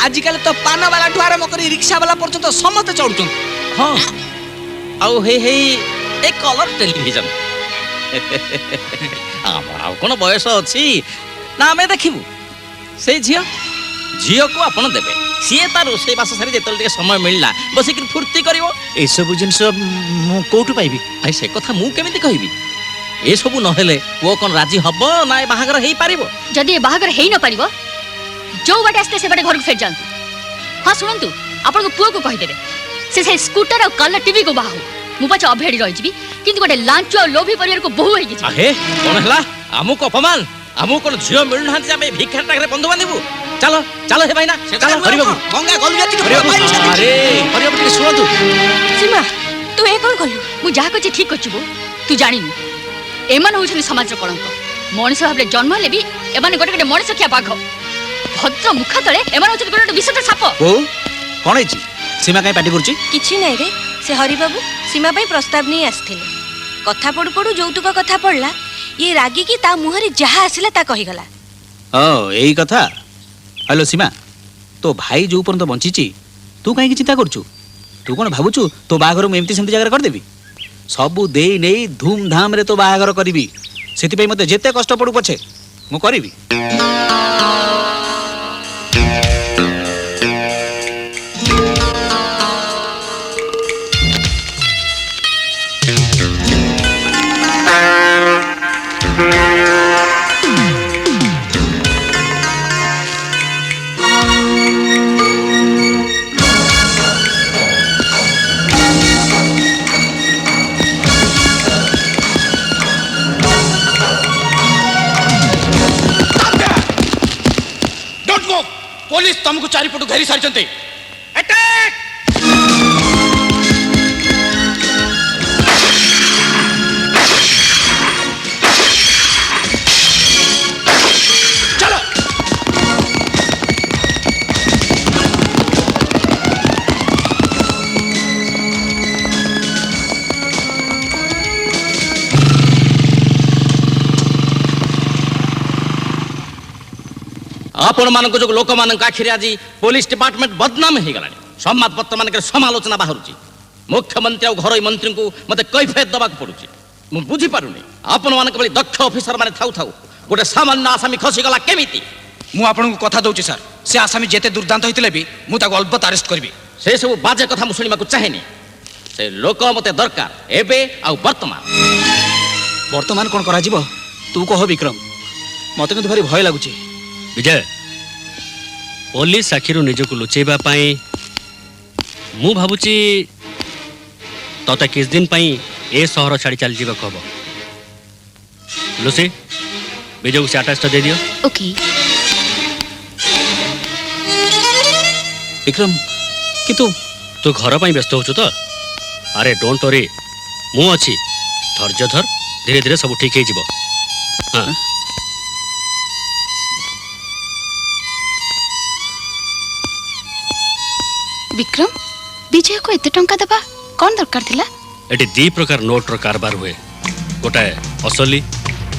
आजिकल तो पान वाला ठू आरंभ कर रिक्शा वाला पर्यंत समस्त चढ़ुचन हाँ आउ हे हे ए कलर टेलीविजन आमर आउ कोन बयस अछि ना आमे देखिबू से झियो झियो को आपण देबे सीए तार रोसे बास सारी जेतल के समय मिलला बसी कि फुर्ती करिवो ए सब जिंस मु कोठु पाइबी आई से कथा मु केमिति कहिबी ए सब न हेले वो कोन राजी हबो ना ए बाहागर हेई पारिबो जदि ए बाहागर हेई न पारिबो जो बाटे आस्ते से बाटे घर को फेर जांतु हाँ शुणु आपण को पुओ को कहि देबे से स्कूटर और कलर टीवी को बाहु मु पछ अभेड़ी रहि जिबी किंतु गोटे लांच और लोभी परिवार को बहु होई गिछि आहे कोन हला आमु को अपमान आमु कोन झियो मिल ना जाबे भिक्षा टाकरे बंधु बांधिबू चलो चलो हे भाई ना चलो हरि बाबू गंगा गलु जाति अरे हरि बाबू के सुनतु सीमा तू ए कोन कहलु मु जा कछि ठीक कछु तू जानिनु एमान होउछन समाज कलंक मनीष भाबले जन्म हेले भी एमान गोटे गोटे मनीष खिया बाघ भद्र मुखा तले एमान होउछन गोटे विषद साप ओ कौन है सीमा कहीं पार्टी करुच्ची किछि नै रे से हरि बाबू सीमा पई प्रस्ताव नहीं आस्थिले कथा पडु पडु जौतुक कथा पडला ये रागी की ता मुहरे जहा आसिला ता कहि गला ओ यही कथा हेलो सीमा तो भाई जो पर्यंत बंची तू कहीं चिंता करुचु तू कौन भावुचु तो बाहागर एमती सेमती जगह करदेवी सबू दे नहीं धूमधाम रे तो बाहागर करी से मत जिते कष्ट पड़ू पछे मु करी पुलिस तुमको चारिपटू घेरी सारी चलो आपण मान जो लोक मान आखिर आज पुलिस डिपार्टमेंट बदनाम हो गला संवादपत्र मान समालोचना बाहर मुख्यमंत्री और घर मंत्री को मत कैफियत दबा पड़ू मु बुझी पारुनी आपण मान दक्ष ऑफिसर माने थाउ थाउ गोटे सामान्य आसामी खसीगला केमिति मु आपन को कथा दउची सर से आसामी जेते दुर्दांत होइतिले भी मु ताको अल्पत अरेस्ट करबी से सब बाजे कथा मु सुनिमा को चाहेनी से लोक मते दरकार एबे आ वर्तमान कौन करा जीवो तू कह विक्रम मत किंतु भारी भय लागुची विजय पुलिस आखिर निजक लुचेबा पाई मु भाबुची तते किस दिन पाई ए सहर छाड़ी चल जीवा कहब लुसी विजय को अटैच दे दियो ओके विक्रम किंतु तू घर पाई व्यस्त होचु तो अरे डोंट वरी मु अछि धैर्य धर धीरे धीरे सब ठीक हो जीवो हां विक्रम विजय को एते टंका दबा कौन दरकार थिला एटी दी प्रकार नोट रो कारबार हुए गोटाए असली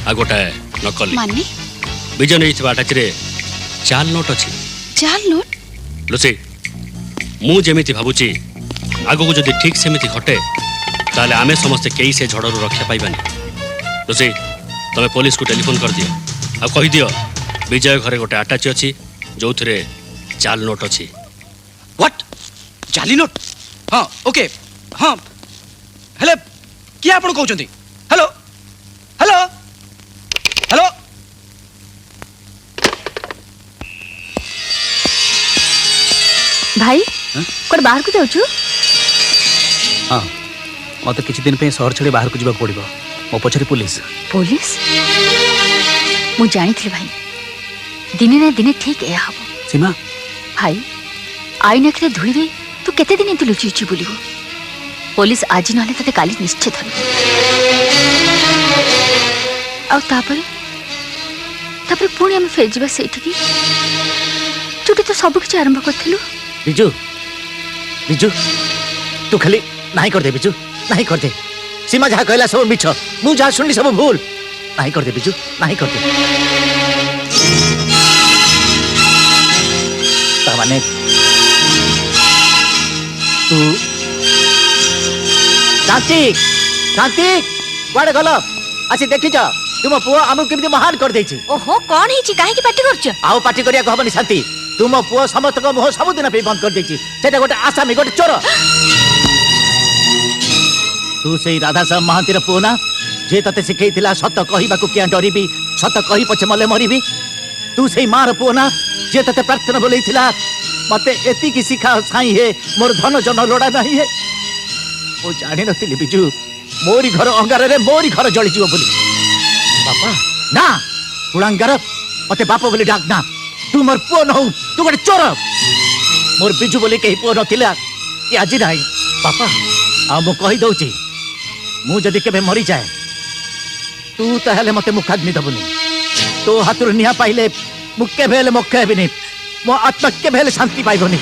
आ गोटाए नकली माने विजय नहीं थिबा अटैच रे चाल नोट अछि जाल नोट लुसी मु जेमिति भाबुची आगो को जदि ठीक सेमिति घटे ताले आमे समस्त केई से झड़रू रक्षा पाइबानी लुसी तमे पुलिस को टेलीफोन कर दियो आ कहि दियो विजय घरे गोटे अटैच अछि जोथरे चाल नोट अछि व्हाट जाली नोट हाँ ओके हाँ हेले क्या आपण कहउचंती हेलो हेलो हेलो भाई कोड बाहर को जाउछु हाँ मत किसी दिन पे सहर छड़ी बाहर को जीवा पड़िबो मो पछरे पुलिस पुलिस मु जानी भाई दिने ना दिने ठीक एया हबो सीमा भाई आई नखरे धुई दे तू केते दिन एते लुचि उचि बोलिबो पुलिस आज नले तते काली निश्चित धरि आ तापर तापर पुणी हम फेर जीवा सेठी की चुटी तो सब किछ आरंभ करथिलु बिजू बिजू तू खाली नहीं कर दे बिजू नहीं कर दे सीमा जहाँ कहला सब मिछ मु जहाँ सुनली सब भूल नहीं कर दे बिजू नहीं कर दे माने तू कार्तिक कार्तिक कुआडे गल आसी देखी जा तुम पुओ आमु केमती महान कर देछि ओहो कौन हिची काहे की पार्टी करछ आउ पार्टी करिया कहबनी शांति तुम पुओ समस्त को मुह सब दिन पे बंद कर देछि सेटा गोटे आसामी गोटे चोर तू सेई राधा साहब महांतीर पुओ ना जे तते सिखैथिला सत कहिबा को किया डरिबी सत कहि पछे मले मरिबी तू सेई मार पुओ ना जे तते प्रार्थना बोलैथिला मते एति की सिखा साई हे मोर धन जन लोड़ा नहीं है ओ जानि नथिली बिजू मोरी घर अंगार रे मोरी घर जळि जीव बोली बापा ना कुळंगार मते बाप बोली डाक ना तू मोर पुओ न हो तू गोटे चोर मोर बिजू बोली कहीं पुओ नथिला कि आज नहीं बापा आ मु कहि दउची मु जदी केबे मरी जाए तू ताहले मते मुखाग्नि दबुनी तो हाथुर निहा पाइले मुक्के भेले मोक्ष हेबिनी मो आत्मा के भेले शांति पाइबनी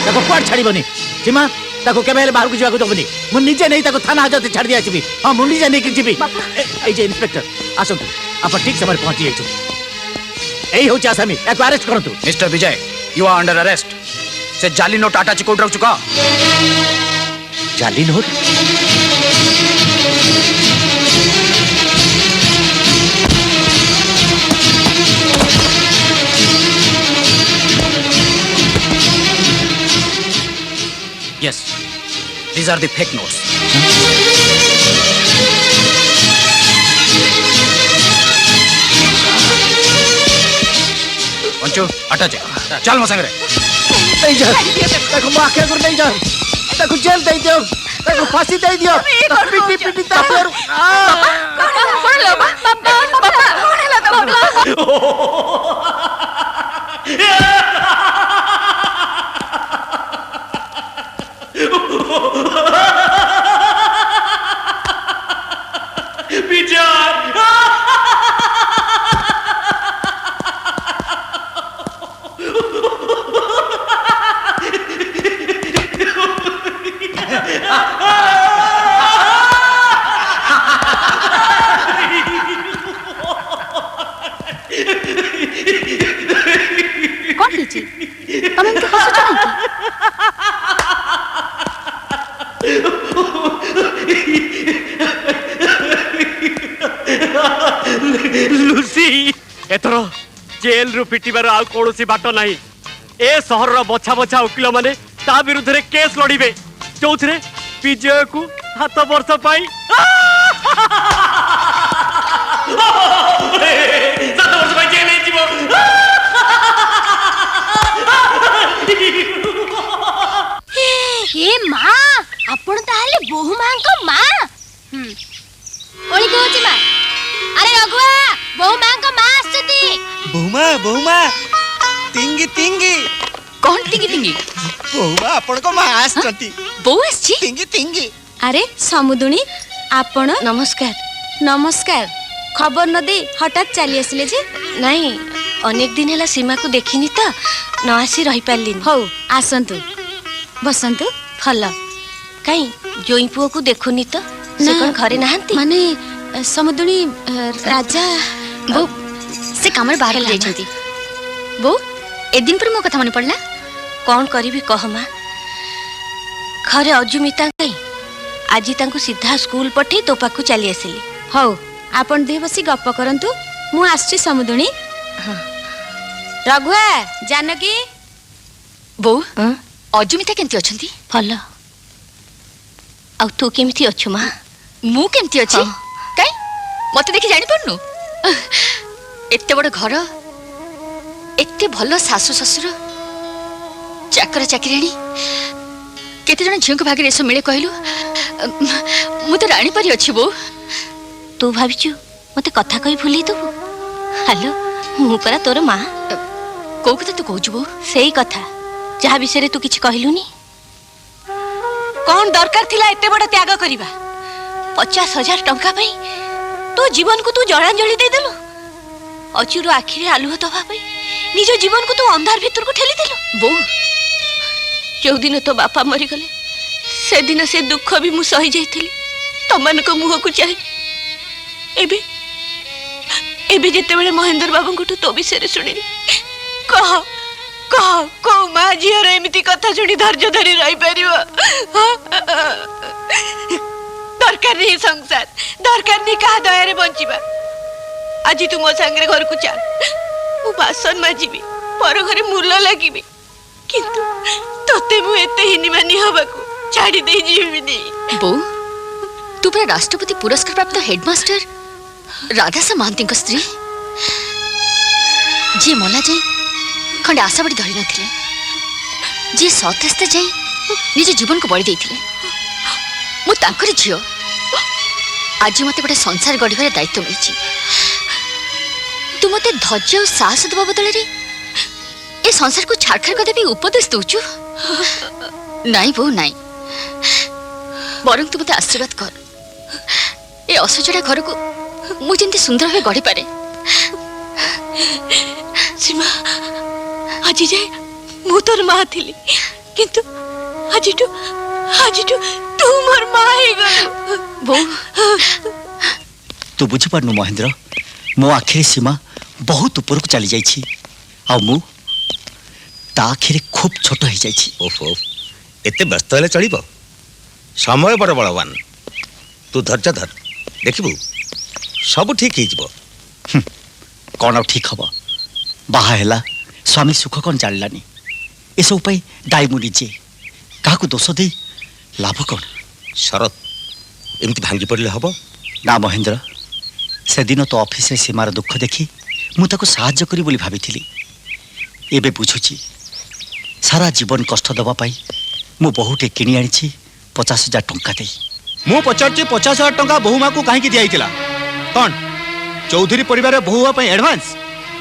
ताको कुआड छाड़ीबनी सीमा ताको के भेले बाहर को जाको दबुनी मु निजे नहीं ताको थाना हाजत छाड़ दिया छिबी हां मु निजे नहीं कि छिबी ए जे इंस्पेक्टर आसंतु आप ठीक समय पहुंची जाइछु एई हो आसामी एक अरेस्ट करंतु mister Vijay you are under arrest से जाली नोट आटा चिकोट रख चुका जाली note Yes, these are the fake notes. Panchu हटा जा चल मो संग रे नहीं जा ताको माखे कर नहीं जा ताको जेल दे दियो ताको फांसी दे दियो पिटी पिटी तापर कौन लो पापा कौन ला तो कौन लीची तुम एमती हसुच नहीं लुसी एथर जेल रु पिटिबार आ कोनोसी बाट नाही ए सहर रो बछा बछा उकिल माने ता विरुद्ध रे केस लड़िबे जोथरे विजय को 7 वर्ष पाई 7 वर्ष पाई जेल जीवो ए माँ आपण ताहले बहु मां को मां ओली कहूची मां अरे रघुआ बहु मां को मां आसती बहुमा तिंगी तिंगी कौन टिंगी टिंगी बहुमा आपण को मां आसती बो आछि तिंगी तिंगी अरे समुदुणी आपण नमस्कार नमस्कार खबर न दे हठात चली आसिले जे नहीं अनेक दिन हैला सीमा को देखिनी त न आसी रही पालिन हो आसंतु बसंतु फल काई जोई पुओ को देखुनी त से कोन घरे नाहंती माने समुदुणी राजा बो से कामर बाहर जाई छथि बो ए दिन पर मो कथा मन पड़ला कौन करिवि कह मा घरे अजुमिता काई आजी तांको सीधा स्कूल पठे तो पाखु चली आसिली हो आपण दे बसी गप्प करंतु मु आछी समुदुणी रघुआ जानकी बो अजुमिता केंती अछंती भल आ तू केमिति अछु मा मु केंती अछि काई मते देखि जानि पन्नु एते बड़ घर एते भलो सासु ससुर चाकर चाकराणी केते जण झियो को भागे रेस मिले कहलु मु तो रानी परी अछि बो तू भाबिचु मते कथा कहि भूली दबु हेलो मु परा तोर मां को कथा तू कहजु बो सेही कथा जहा विषय तू किछ कहलुनी कौन दरकार थिला एते बड़ त्याग करिबा 50,000 टंका पई तो जीवन को तू जलांजलि दे देलु अचुर आखिरे आलुह दबा पई निज जीवन को तू अंधार भीतर को ठेली देलु बो जो दिन तो बापा मरी गले से दिन से दुख भी मु सही जाइथिली तमन को मुह को चाहि एबे एबे जेते बेले महेंद्र बाबू को तो विषय रे सुनिली कह कह को मा जियर एमिति कथा सुनी धैर्य धरी रही परिबो दरकार नहीं संसार दरकार नहीं कहा दया रे बंचिबा आज तू मो संगे घर को चल मु बासन माजिबी पर घरे मूल लागिबी किंतु तोते मु एते हिनी मानी हबाकू छाड़ी दे जीविनी बो तू पर राष्ट्रपति पुरस्कार प्राप्त हेडमास्टर राधासा महांती को स्त्री जी मला जाई खंडे आशा बड़ी धरी नथिले जी सतस्ते जाई निज जीवन को बड़ी देथिले मु तांकर झियो आज मते बड़े संसार गढ़िबार दायित्व मिलछि तू मते धैर्य और साहस देबा बदले रे ए संसार को छाड़खाड़ कर देबी उपदेश दोचु नहीं बो नहीं बरं तू मते आशीर्वाद कर ए असजड़ा घर को मु जेंति सुंदर भावे गढ़ी पारे। सीमा आज जाए मु तोर माँ थिली किंतु आजिटू तू मोर माँ हे गलु। बो तू बुझी पारनु महेंद्र, मो आखिरी सीमा बहुत ऊपर को चली जाइछि आ मु ता आखिरी खूब छोट हो जाइछि। ओफ एते व्यस्त हेले चलिबो, समय बड़ बलवान। तू धैर्य धर, देखिबू सब ठीक हो जिवो। कौन अब ठीक हब? बाहा हेला स्वामी सुख कौन जानिलानी। ए सब पाई दाई मु निजे, काहाकू दोष दे लाभ कौन? शरत एमती भांगी पड़ले हबो ना महेंद्र, से दिन तो ऑफिस रे सीमार दुख देखी मु ताको साहाय्य करी बोली भाबिथिली। एबे बुझुची सारा जीवन कष्ट दबा पाई मु बहुटे किनी आनिछि 50,000 टंका दे। ମୁଁ ପଚାରୁଛି 50,000 ଟଙ୍କା ବୋହୁ ମାକୁ କାହିଁକି ଦିଆଯାଇଥିଲା? କ'ଣ ଚୌଧୁରୀ ପରିବାରରେ ବୋହୁ ହେବା ପାଇଁ ଆଡଭାନ୍ସ?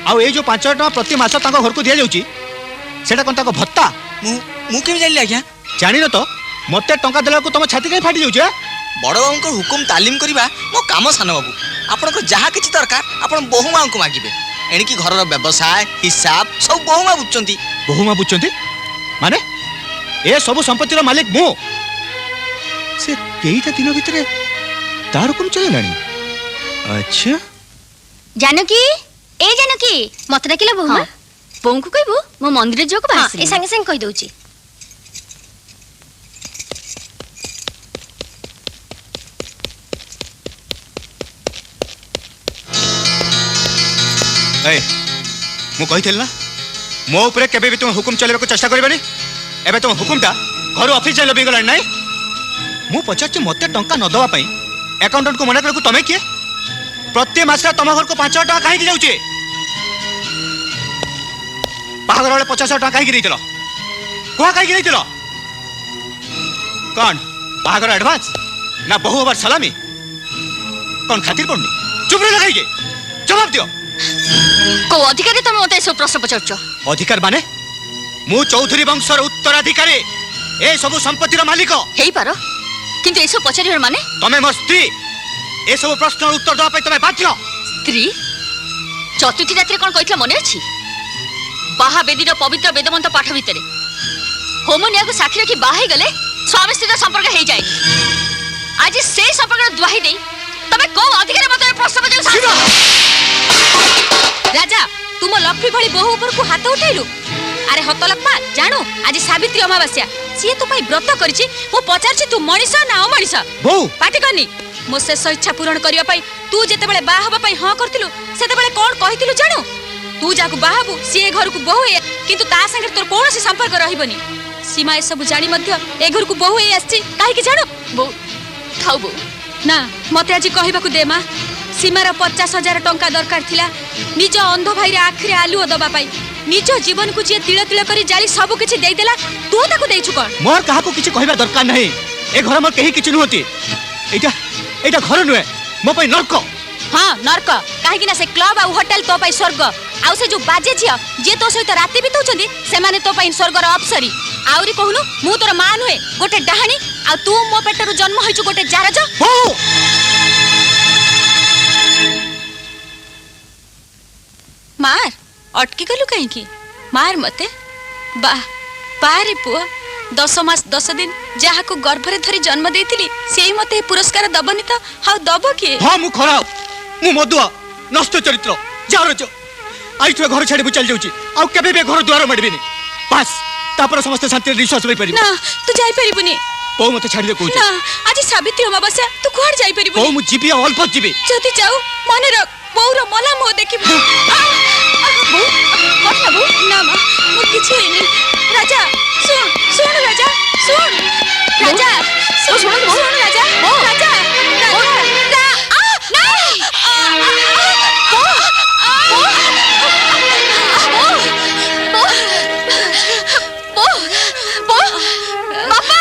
ଆଉ ଏଇ ଯୋଉ 5,000 ଟଙ୍କା ପ୍ରତି ମାସ ତାଙ୍କ ଘରକୁ ଦିଆଯାଉଛି ସେଟା କ'ଣ ତାଙ୍କ ଭତ୍ତା? ମୁଁ କେବେ ଜାଣିଲି ଆଜ୍ଞା? ଜାଣିନ ତ ମତେ ଟଙ୍କା ଦେଲାକୁ ତମ ଛାତି କାହିଁ ଫାଟି ଯାଉଛି? ବଡ଼ ବାବୁଙ୍କ ହୁକୁମ ତାଲିମ କରିବା ମୋ କାମ। ସାନ ବାବୁ ଆପଣଙ୍କ ଯାହା କିଛି ଦରକାର ଆପଣ ବୋହୁ ମାଙ୍କୁ ମାଗିବେ। ଏଣିକି ଘରର ବ୍ୟବସାୟ ହିସାବ ସବୁ ବୋହୁ ମା ବୁଝୁଛନ୍ତି। ବୋହୁ ମା ବୁଝୁଛନ୍ତି ମାନେ? ଏ ସବୁ ସମ୍ପତ୍ତିର ମାଲିକ ମୁଁ। से केईटा दिन भितरे तार कोन चलेलानी? अच्छा जानकी ए जानकी मत डाकिला बहु हाँ। बहु को कहबो मो मंदिर जो को बाहर ए संगे संगे कहि दउची। ए मु कहिथिल ना मो ऊपर केबे भी तुम हुकुम चलेबा को चेष्टा करबानी। एबे तुम हुकुमटा घर ऑफिस जाय लबी गलानी नाही। मु पचार मत टंका न दवा अकाउंटेंट को मना कर तुम्हें किए प्रति मास तुम घर को 5,000 टंका कहीं जाऊे? बाहागर बेले 50,000 टंका कहीं नहीं कह कहीं कौन बाहागर एडवांस ना बहु बार सलामी कौन खातिर पड़नी? चुप रह लगे जवाब दियो। को अधिकारी तुम मते सब प्रश्न पचारछ? अधिकार माने मु चौधरी वंशर उत्तराधिकारी ए सब संपत्तिर मालिक हेई पारो किंतु एसो पचारिवर माने तमे मोर स्त्री ए सब प्रश्न उत्तर दवा पे तमे बाध्य। स्त्री चतुर्थी रात्रि कोन कहितला मने अछि? बाहा बेदीर पवित्र वेदमंत्र पाठ भितरे होमनिया को साक्षी रखी बाहे गले स्वामी स्त्री संपर्क हे जाए। आज से संपर्क दुहाई देई तमे को अधिकारी मते प्रश्न पचार? राजा तुम लक्ष्मी भली बहु ऊपर को हाथ उठैलु। अरे हतलक्ष्मा जानो आज सावित्री अमावास्या सी तो पाई व्रत करिछि। मो पचारछि तू मनिष ना अमनिष? बहु पाटी करनी मो शेष इच्छा पूर्ण करिया पाई तू जेते बेले बाहा हबा पाई हां करथिलु सेते बेले कोन कहिथिलु जानो? तू जाकू बाहाबू सी घर को बहु है किंतु ता संगे तोर कोनोसी संपर्क रहिबनी। सीमा ए सब जानी मध्य ए घर को बहु है आछि काहे कि जानो? बहु थाउ बहु ना मते आज कहिबाकू दे मा। सीमार 50,000 टंका दरकार थिला निज अंध भाई रे आखिरे आलुओ दबा पाई निज जीवन को जे तिल तिल करी जाली सब किछि देई देला तू ताको देइछु कोन? मोर काहा को किछि कहिबा दरकार नहीं। ए घर मोर केही किछि नहोती। एटा घर नुए मो पई नरक। हाँ नरक काहे कि ना से क्लब आ होटल तो पई स्वर्ग आउ से जो बाजे छिया जे तो सहित राति बितौछंदी से माने तो पई स्वर्गर अप्सरी। आउरी कहनु मु तोर मा नुए गोटे डाहाणी आ तू मो पेटरु जन्म होइछु गोटे जारज। मार अटकी गलु कहीं की मार मते बा बारे पुआ 10 मास 10 दिन जहा को गर्भरे धरी जन्म देथिली सेही मते पुरस्कार दबनी त हाउ दब के? हां मु खराब मु मधुआ नष्ट चरित्र जारज आइठो घर छाड़ी चल जाउची आ केबे बे घर द्वार मडबिनी बस तापर समस्त शांति विश्वास होई परिबो ना तू जाई परिबुनी बहु मते छाड़ी दे कहू ना आज सावित्री अमावास्या तू कोड जाई परिबुनी बहु मु जीबी अल्प जीबी जति जाऊ मने रख बहुर मला मो देखिबु बहु कत ना बहु ना मा मो किछि नहीं राजा सुन सुन राजा सुन राजा सुन राजा राजा राजा बापा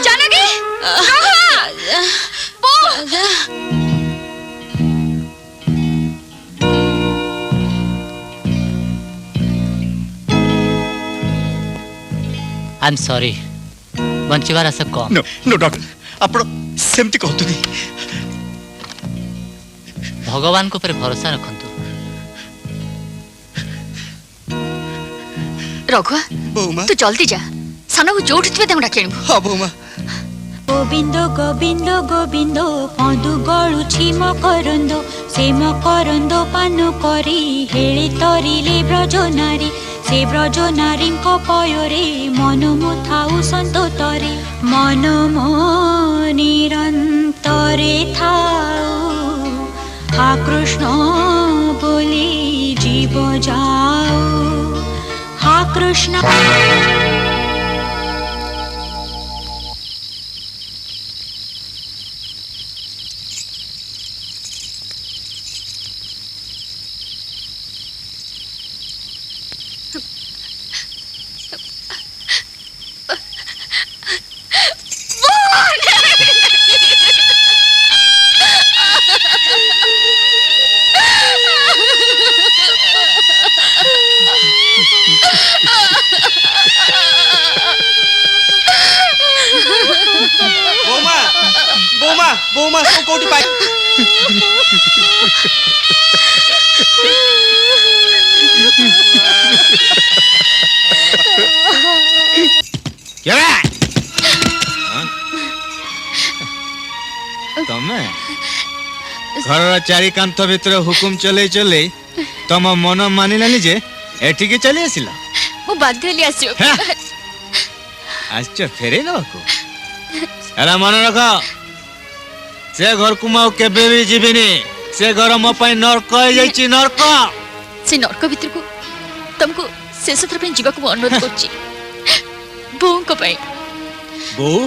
जानकी आई एम सॉरी बंचिवार आशा कम नो नो डॉक्टर आपण सेमती कहतुनी ଭଗବାନଙ୍କ ଉପରେ ଭରସା ରଖନ୍ତୁ। ରଘୁଆ ତୁ ଜଲ୍ଦି ଯା, ସାନକୁ ଯୋଉଠି ଥିବେ ତାଙ୍କୁ ଡାକି ଆଣିବୁ। ହଁ ବୋଉମା। ଗୋବିନ୍ଦ ଗୋବିନ୍ଦ ଗୋବିନ୍ଦ ପଦୁ ଗଳୁଛି ମକରନ୍ଦ, ସେ ମକରନ୍ଦ ପାନ କରି ହେଳେ ତରିଲେ ବ୍ରଜ ନାରୀ, ସେ ବ୍ରଜ ନାରୀଙ୍କ ପୟରେ ମନ ମୋ ଥାଉ ସନ୍ତତରେ, ମନ ମୋ ନିରନ୍ତରେ ଥାଉ হা কৃষ্ণ বলে জীব যাও, হা কৃষ্ণ। বৌমা সব কোটি পাই ତମେ ଘରର ଚାରି କାନ୍ଥ ଭିତରେ ହୁକୁମ ଚଲେଇ ଚଲେଇ ତମ ମନ ମାନିଲାନି ଯେ ଏଠିକି ଚାଲି ଆସିଲ। ମୁଁ ବାଧ୍ୟ ହେଲି ଆସିବ। ଆସିଛ ଫେରେଇ ନେବାକୁ? ଏରା ମନେ ରଖ, ସେ ଘରକୁ ମୁଁ ଆଉ କେବେ ବି ଯିବିନି। ସେ ଘର ମୋ ପାଇଁ ନର୍କ ହେଇଯାଇଛି, ନର୍କ। ସେ ନର୍କ ଭିତରକୁ ତମକୁ ଶେଷ ଥର ପାଇଁ ଯିବାକୁ ମୁଁ ଅନୁରୋଧ କରୁଛି, ବୋଉଙ୍କ ପାଇଁ। ବୋଉ?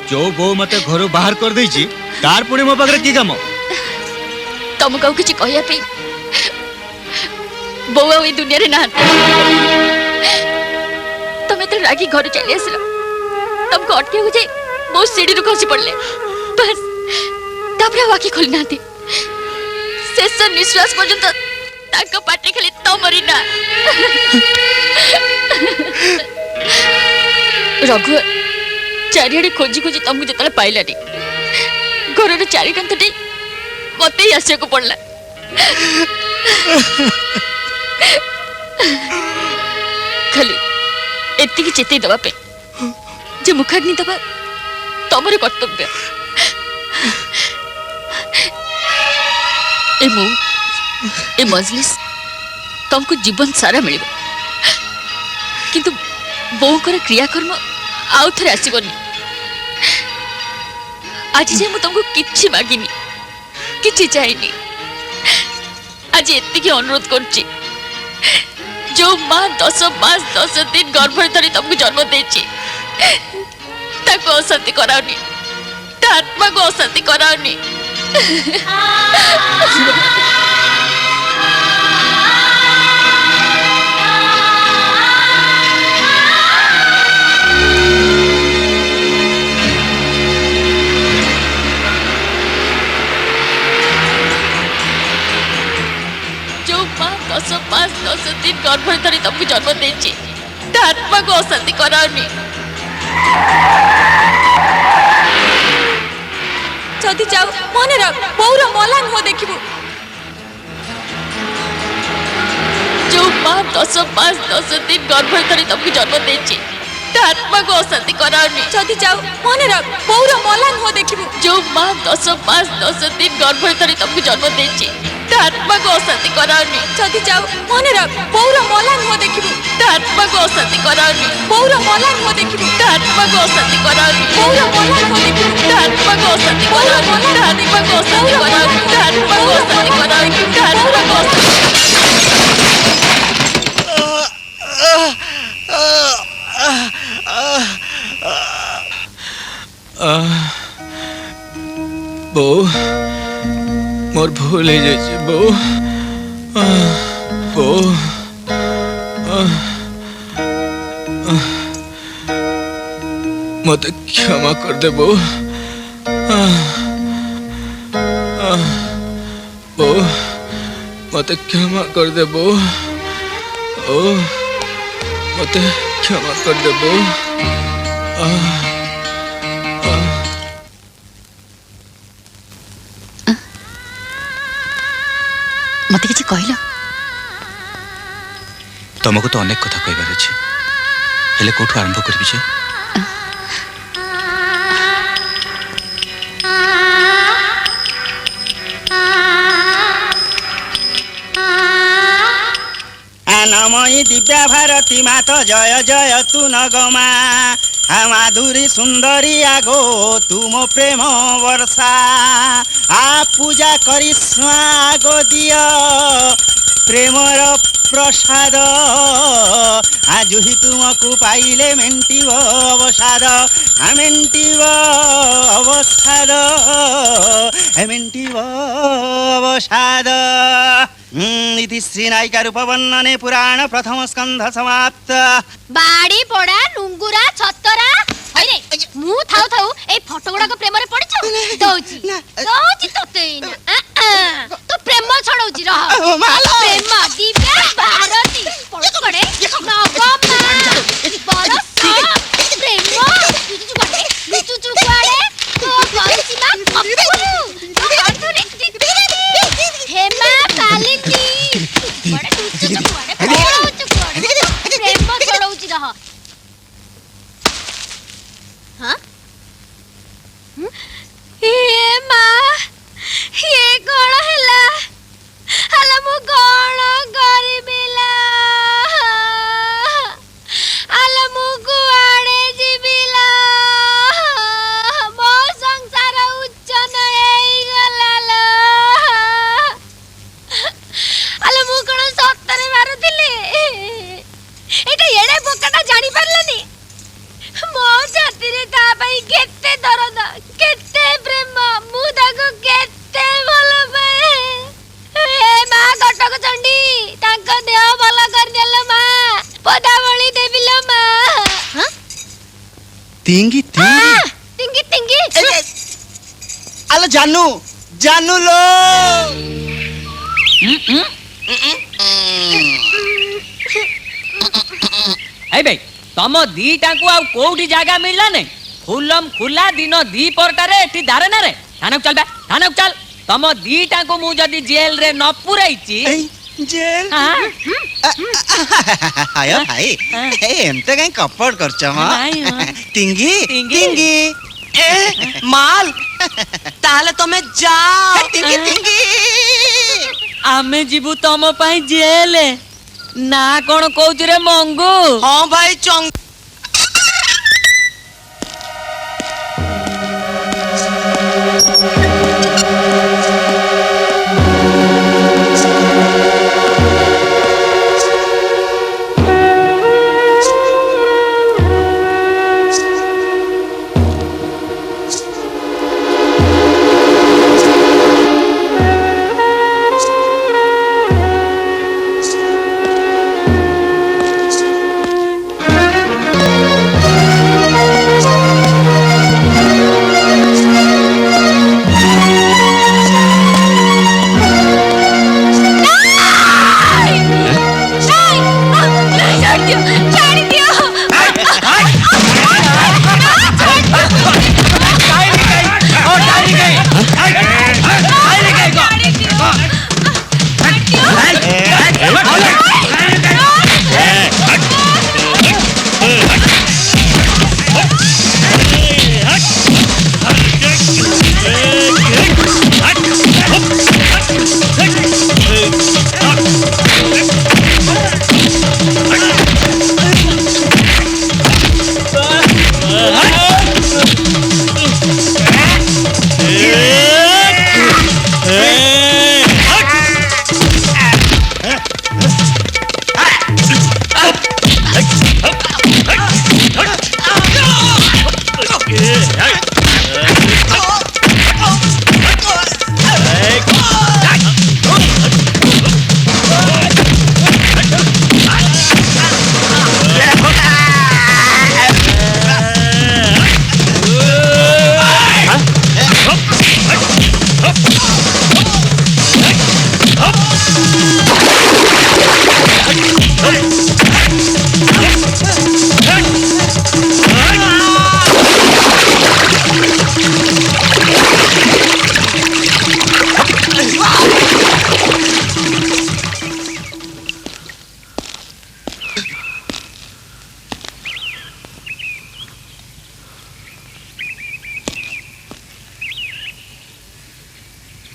ଯୋଉ ବୋଉ ମତେ ଘରୁ ବାହାର କରିଦେଇଛି ତାର ପୁଣି ମୋ ପାଖରେ କି କାମ? ତମକୁ ଆଉ କିଛି କହିବା ପାଇଁ ବୋଉ ଆଉ ଏ ଦୁନିଆରେ ନାହାନ୍ତି। ତମେ ଏତେ ରାଗି ଘରୁ ଚାଲି ଆସିଲ, ତମକୁ ଅଟକିବାକୁ ଯାଇ ବୋଉ ସିଡିରୁ ଖସି ପଡିଲେ, ବାସ୍ ତାପରେ ଆଉ ଆଖି ଖୋଲି ନାହାନ୍ତି। ଶେଷ ନିଶ୍ୱାସ ପର୍ଯ୍ୟନ୍ତ ତାଙ୍କ ପାଟିରେ ଖାଲି ତମରି ନା। ରଘୁ ଚାରିଆଡେ ଖୋଜି ଖୋଜି ତମକୁ ଯେତେବେଳେ ପାଇଲାନି, ଘରର ଚାରି କାନ୍ଥଟି ମତେ ହିଁ ଆସିବାକୁ ପଡିଲା। ଖାଲି ଏତିକି ଚେତେଇ ଦେବା ପାଇଁ ଯେ ମୁଖାଗ୍ନି ଦେବା ତମର କର୍ତ୍ତବ୍ୟ। ଏ ମଜଲିସ୍ ତମକୁ ଜୀବନ ସାରା ମିଳିବ, କିନ୍ତୁ ବୋଉଙ୍କର କ୍ରିୟାକର୍ମ ଆଉ ଥରେ ଆସିବନି। ଆଜି ଯାଏ ମୁଁ ତମକୁ କିଛି ମାଗିନି, କିଛି ଚାହିଁନି। ଆଜି ଏତିକି ଅନୁରୋଧ କରୁଛି, ଯୋଉ ମା 10 ମାସ 10 ଦିନ ଗର୍ଭରେ ଧରି ତମକୁ ଜନ୍ମ ଦେଇଛି, ତାକୁ ଅଶାନ୍ତି କରାଉନି, ତା ଆତ୍ମାକୁ ଅଶାନ୍ତି କରାଉନି। ଯୋଉ ମା 10 ମାସ 10 ଦିନ ଗର୍ଭରେ ଧରି ତମକୁ ଜନ୍ମ ଦେଇଛି, ତା ଆତ୍ମାକୁ ଅଶାନ୍ତି କରାଉନି। ଯଦି ଯାଉ ମନେ ରଖ, ବୋଉର ମଲା ମୁହଁ ଦେଖିବୁ। ଯୋଉ ମା 10 ମାସ 10 ଦିନ ଗର୍ଭରେ ଧରି ତମକୁ ଜନ୍ମ ଦେଇଛି, ତା ଆତ୍ମାକୁ ଅଶାନ୍ତି କରାଉନି। ଯଦି ଯାଉ ମନେ ରଖ, ବୋଉର ମଲା ମୁହଁ ଦେଖିବୁ। ଯୋଉ ମା 10 ମାସ 10 ଦିନ ଗର୍ଭରେ ଧରି ତମକୁ ଜନ୍ମ ଦେଇଛି, ତା ଆତ୍ମାକୁ ଅଶାନ୍ତି କରାଉନି। ଯଦି ଯାଉ ମନେ ରଖ, ବୋଉର ମଲା ମୁହଁ ଦେଖିବୁ। ତା ଆତ୍ମାକୁ ଅଶାନ୍ତି କରାଉନି। ବୋଉର ମଲା ମୁହଁ ଦେଖିବୁ। ତା ଆତ୍ମାକୁ ଅଶାନ୍ତି କରାଉନି। ବୋଉର ମଲା ମୁହଁ ଦେଖିବୁ। ତା ଆତ୍ମାକୁ ଅଶାନ୍ତି କରାଉନି। ତା ଆତ୍ମାକୁ ଅଶାନ୍ତି କରାଉନି। ତା ଆତ୍ମାକୁ ଅଶାନ୍ତି କରାଉନି। ତା ଆତ୍ମାକୁ ଅଶାନ୍ତି। ବୋଉ, ମୋର ଭୁଲ ହେଇଯାଇଛି ବୋଉ। ବୋଉ, ମତେ କ୍ଷମା କରିଦେ ବୋଉ। ବୋଉ, ମତେ କ୍ଷମା କରିଦେ ବୋଉ। ଓ ମତେ କ୍ଷମା କରିଦେ ବୋଉ। मते किछि कहलो तुमको तो अनेक कथा कहबार अछि हेले कोठु आरंभ करबी जे नमयी दिव्या भारती मात जय जय तू नगमा माधुरी सुंदरी आगो तुम प्रेम वर्षा आ पूजा करिस्मा आगो दिय प्रेमर प्रसाद आज ही तुमको पाइले मेंटिव अवसाद मेंटिव अवसाद मेंटिव अवसाद इति श्री नायिका रूप वर्णने पुराण प्रथम स्कंध समाप्त बाड़ी पड़ा नुंगुरा छतरा अरे मु थाउ थाउ ए फोटो गुडा को प्रेम रे पड़छ दउची तते तो प्रेम छडौची रह प्रेम दिव्या भारती पड़े नगमा बरस प्रेम चुचु कुआडे तो गईसीमा कपूरू तो हंसुरी हेमा कालिंदी बड़े चुचु कुआडे प्रेम छडौची रह हाँ ये माँ ये कौन हैला हला मु कौन करिबिला हला मु कुआडे जिबिला मो संसार उच्चन एई गलाला हला मु कौन सत्तरे मारुतिले एटा एडे बोकाटा जानि परलानी मो छाती रे ता भाई केते दर्द केते प्रेम मु ताको केते भलो पाए ए मां कटक चंडी ताको देह भलो कर देलो मां पदावली देबिलो मां हां तिंगी तिंगी तिंगी आलो जानू जानू लो ए भाई तम दीटा को आ कोठी जागा मिलला ने फुलम खुला दिन दी परटारे एठी दारे ना रे थानक चल बे थानक चल तम दीटा को मु जदी जेल रे न पुरैची जेल आयो भाई ए एमते कहीं कपड़ करछ मा तिंगी तिंगी ए माल ताले तमे जाओ तिंगी तिंगी आमे जीबू तम पई जेल ना कोन कहूच रे मंगू हां भाई चंग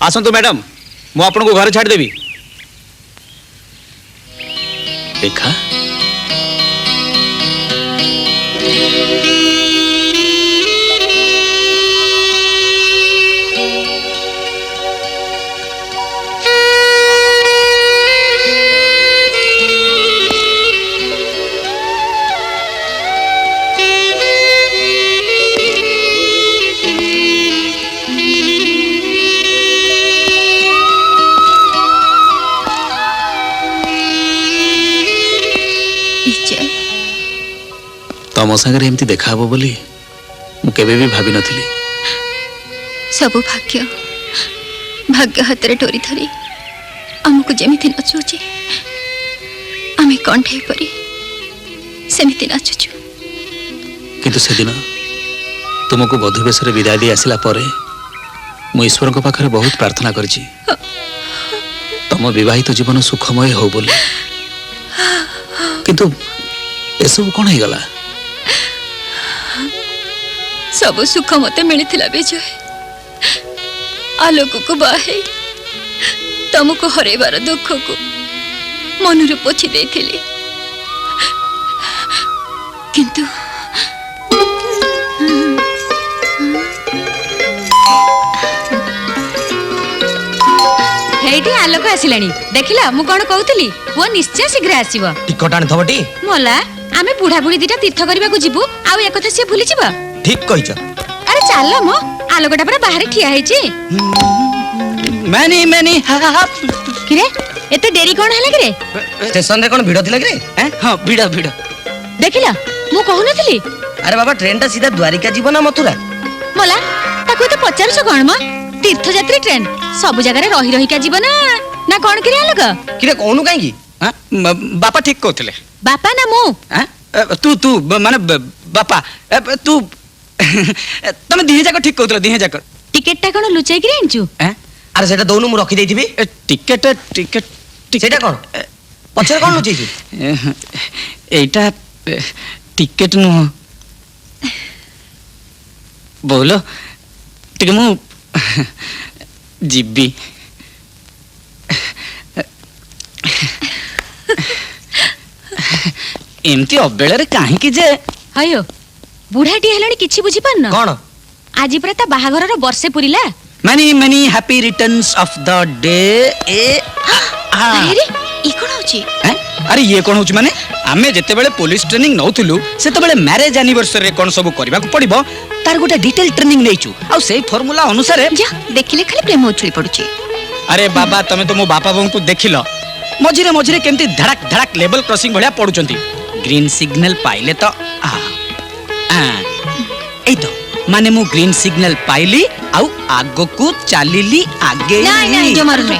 आसतु मैडम मु आपन को घर छाड़ देवी देखा तम सागर एमती देखा हबो बोली मु केबे भी भाबी नथिली सब भाग्य भाग्य हाथ डोरी धरी आमको जमीती नचुची आमे कंठे परी सेमिति नाचुचु किंतु से दिन तुमको बधु बेश विदाय दी आसिला परे मु ईश्वर को पाखरे बहुत प्रार्थना करछि तम विवाहित जीवन सुखमय हो बोली किंतु एसब कौन हो गला सब सुख मते मिलथिला विजय आलोक को बाहे तुमको हरेबार दुख को मनरु पोछि देथिली किंतु हेठी आलोक आसिलानी देखिला मु कोन कहउतली वो निश्चय शीघ्र आसीबो टिकट आनी थबटी मोला आमे बुढ़ा बुढ़ी दिटा तीर्थ करबा को जिबु आ ए कथा से भूली जिबा ठीक कहिछ अरे चल मो आलोकटा पर बाहर ठिया हेची मैनी किरे एते देरी कोन हला किरे स्टेशन रे कोन भिड़ थिला किरे हां भिड़ देखिला मु कहू नथली अरे बाबा ट्रेन टा सीधा द्वारिका जीव ना मथुरा मोला ताको तो पचारछ कोन म तीर्थ यात्री ट्रेन सब जगह रे रही रही का जीवन ना कोन किरे आलोक किरे कोनु काई की बापा ठीक कहते बापा ना मु तू माने बापा तू तुम दिहे जाक ठीक कहते दिहे जाक टिकट टा कोन लुचाई किरे आनचू अरे सेटा दोनु मु रखी देथिबी टिकट टिकट सेटा कोन पछर कोन लुचै छी एटा टिकट नु बोलो टिके मु जिब्बी एमती अबेଳରେ काहेकि जे हयो बुढ़ाटी हेलणी किछि बुझी पारन कोन आज पर ता बाहाघरर वर्षे पुरिला many many happy returns of the day ए अरे ई कोन होची अरे ये कोन होची माने आमे जते बेले पुलिस ट्रेनिंग नउथुलु सेते बेले मैरिज एनिवर्सरी रे कोन सब करबा को पड़िबो तार गोटे डिटेल ट्रेनिंग नेइचु आ सेई फार्मूला अनुसार जा देखिले खाली प्रेम उछली पड़ुची अरे बाबा तमे तो मो बापा बहू को देखिलो मझिरे मझिरे केमती धड़क धड़क लेवल क्रॉसिंग भलिया पडुचंती ग्रीन सिग्नल पाइले तो एई तो माने मु ग्रीन सिग्नल पाइली आउ आगो को चालीली आगे नहीं नहीं जमा नुहे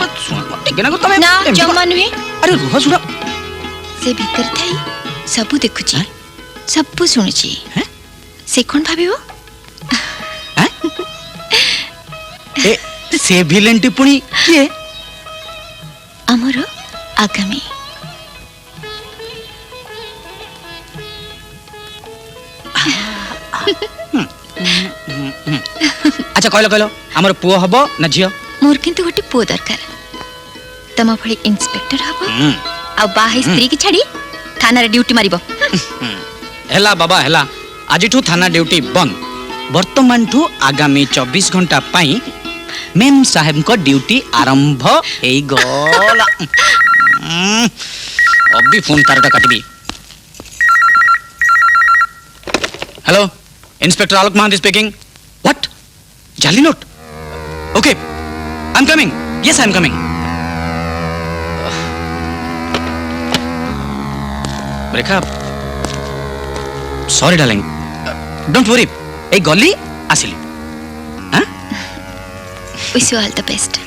टिके ना को तमे ना जमा नुहे अरे रुह सुनो से भीतर थाई सब देखुची सब सुनुची से कोन भाबिबो ए से विलेन टिप्पणी के हमरो आगामी अच्छा कहलो हमर पुओ हबो ना झियो मोर किंतु गोटे पुओ दरकार तम भली इंस्पेक्टर हबो आ बाहे स्त्री की छाड़ी थाना रे ड्यूटी मारिबो हेला बाबा हेला आजिठू थाना ड्यूटी बंद वर्तमान ठू आगामी 24 घंटा पाई मेम साहेब को ड्यूटी आरंभ हेई गला अभी फोन तारटा काटबी hello inspector Alok Mohanty speaking what जाली note okay I am coming yes I am coming Rekha sorry darling don't worry ए गली आसिली हां wish you all the best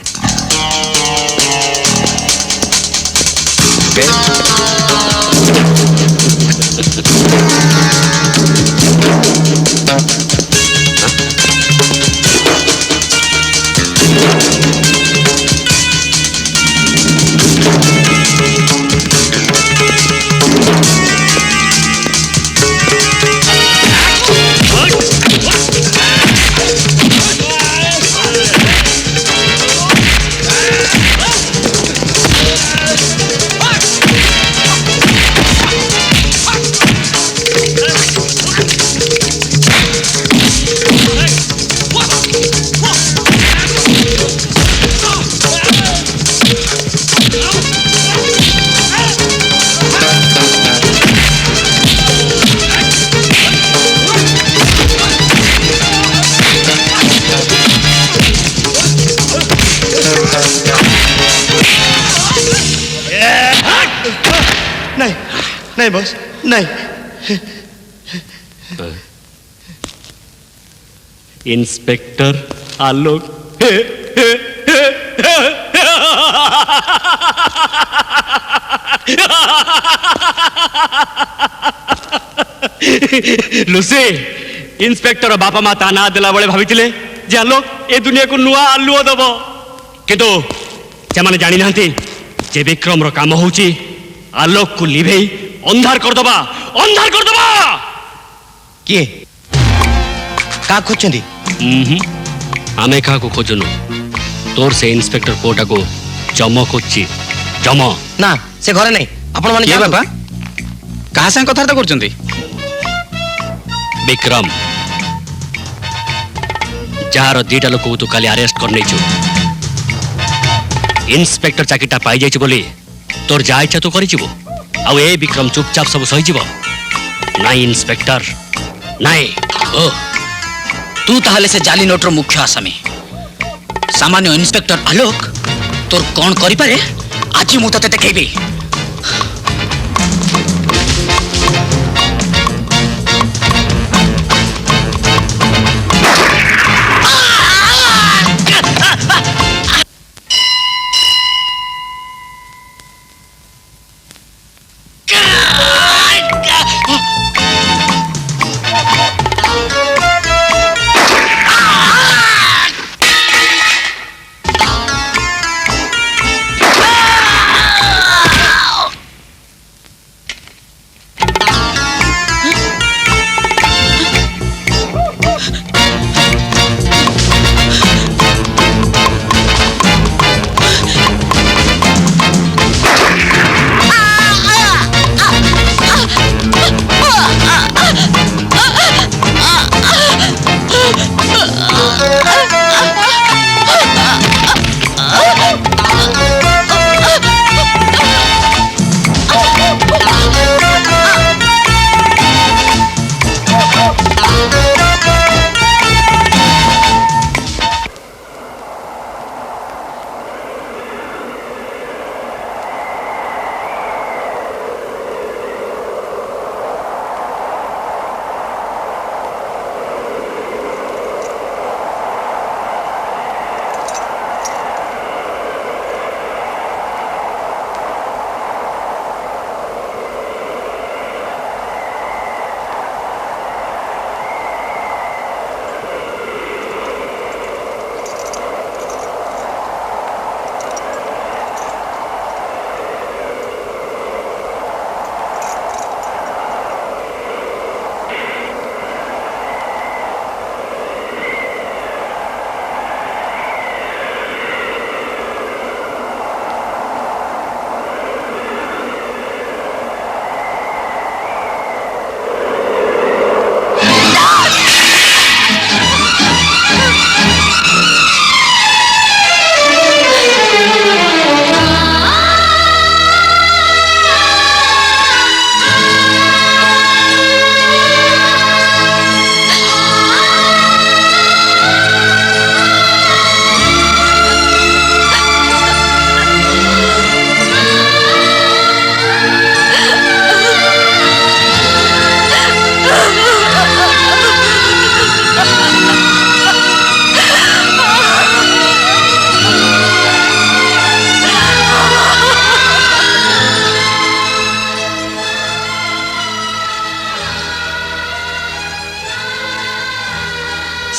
नहीं बॉस नहीं। इंस्पेक्टर आलोक लुसी इंस्पेक्टर बापा माँ ता ना देला बेले भाभी जे आलोक ए दुनिया को नुआ आलुओ दब किंतु से जानी ना जे विक्रम रो काम होची आलोक को लिभे अंधार कर दबा किए का खोजछंदी आमे का को खोजनु तोर से इंस्पेक्टर कोटा को जम खोजी जम ना से घरे नहीं आपण माने ये बाबा कहा संग कथार्थ करचंती विक्रम जार दीटा लोक तू काली अरेस्ट कर नहीं इंस्पेक्टर चाकिटा पाई जाइछ बोली तोर जा इच्छा तू करि जिवो आ ए विक्रम चुपचाप सब सही जिवो नाई इंस्पेक्टर नाई ओ तू ताहले से जाली नोटर मुख्य आसामी सामान्य इंस्पेक्टर आलोक तोर कौन करि पारे आज मु तते देखेबी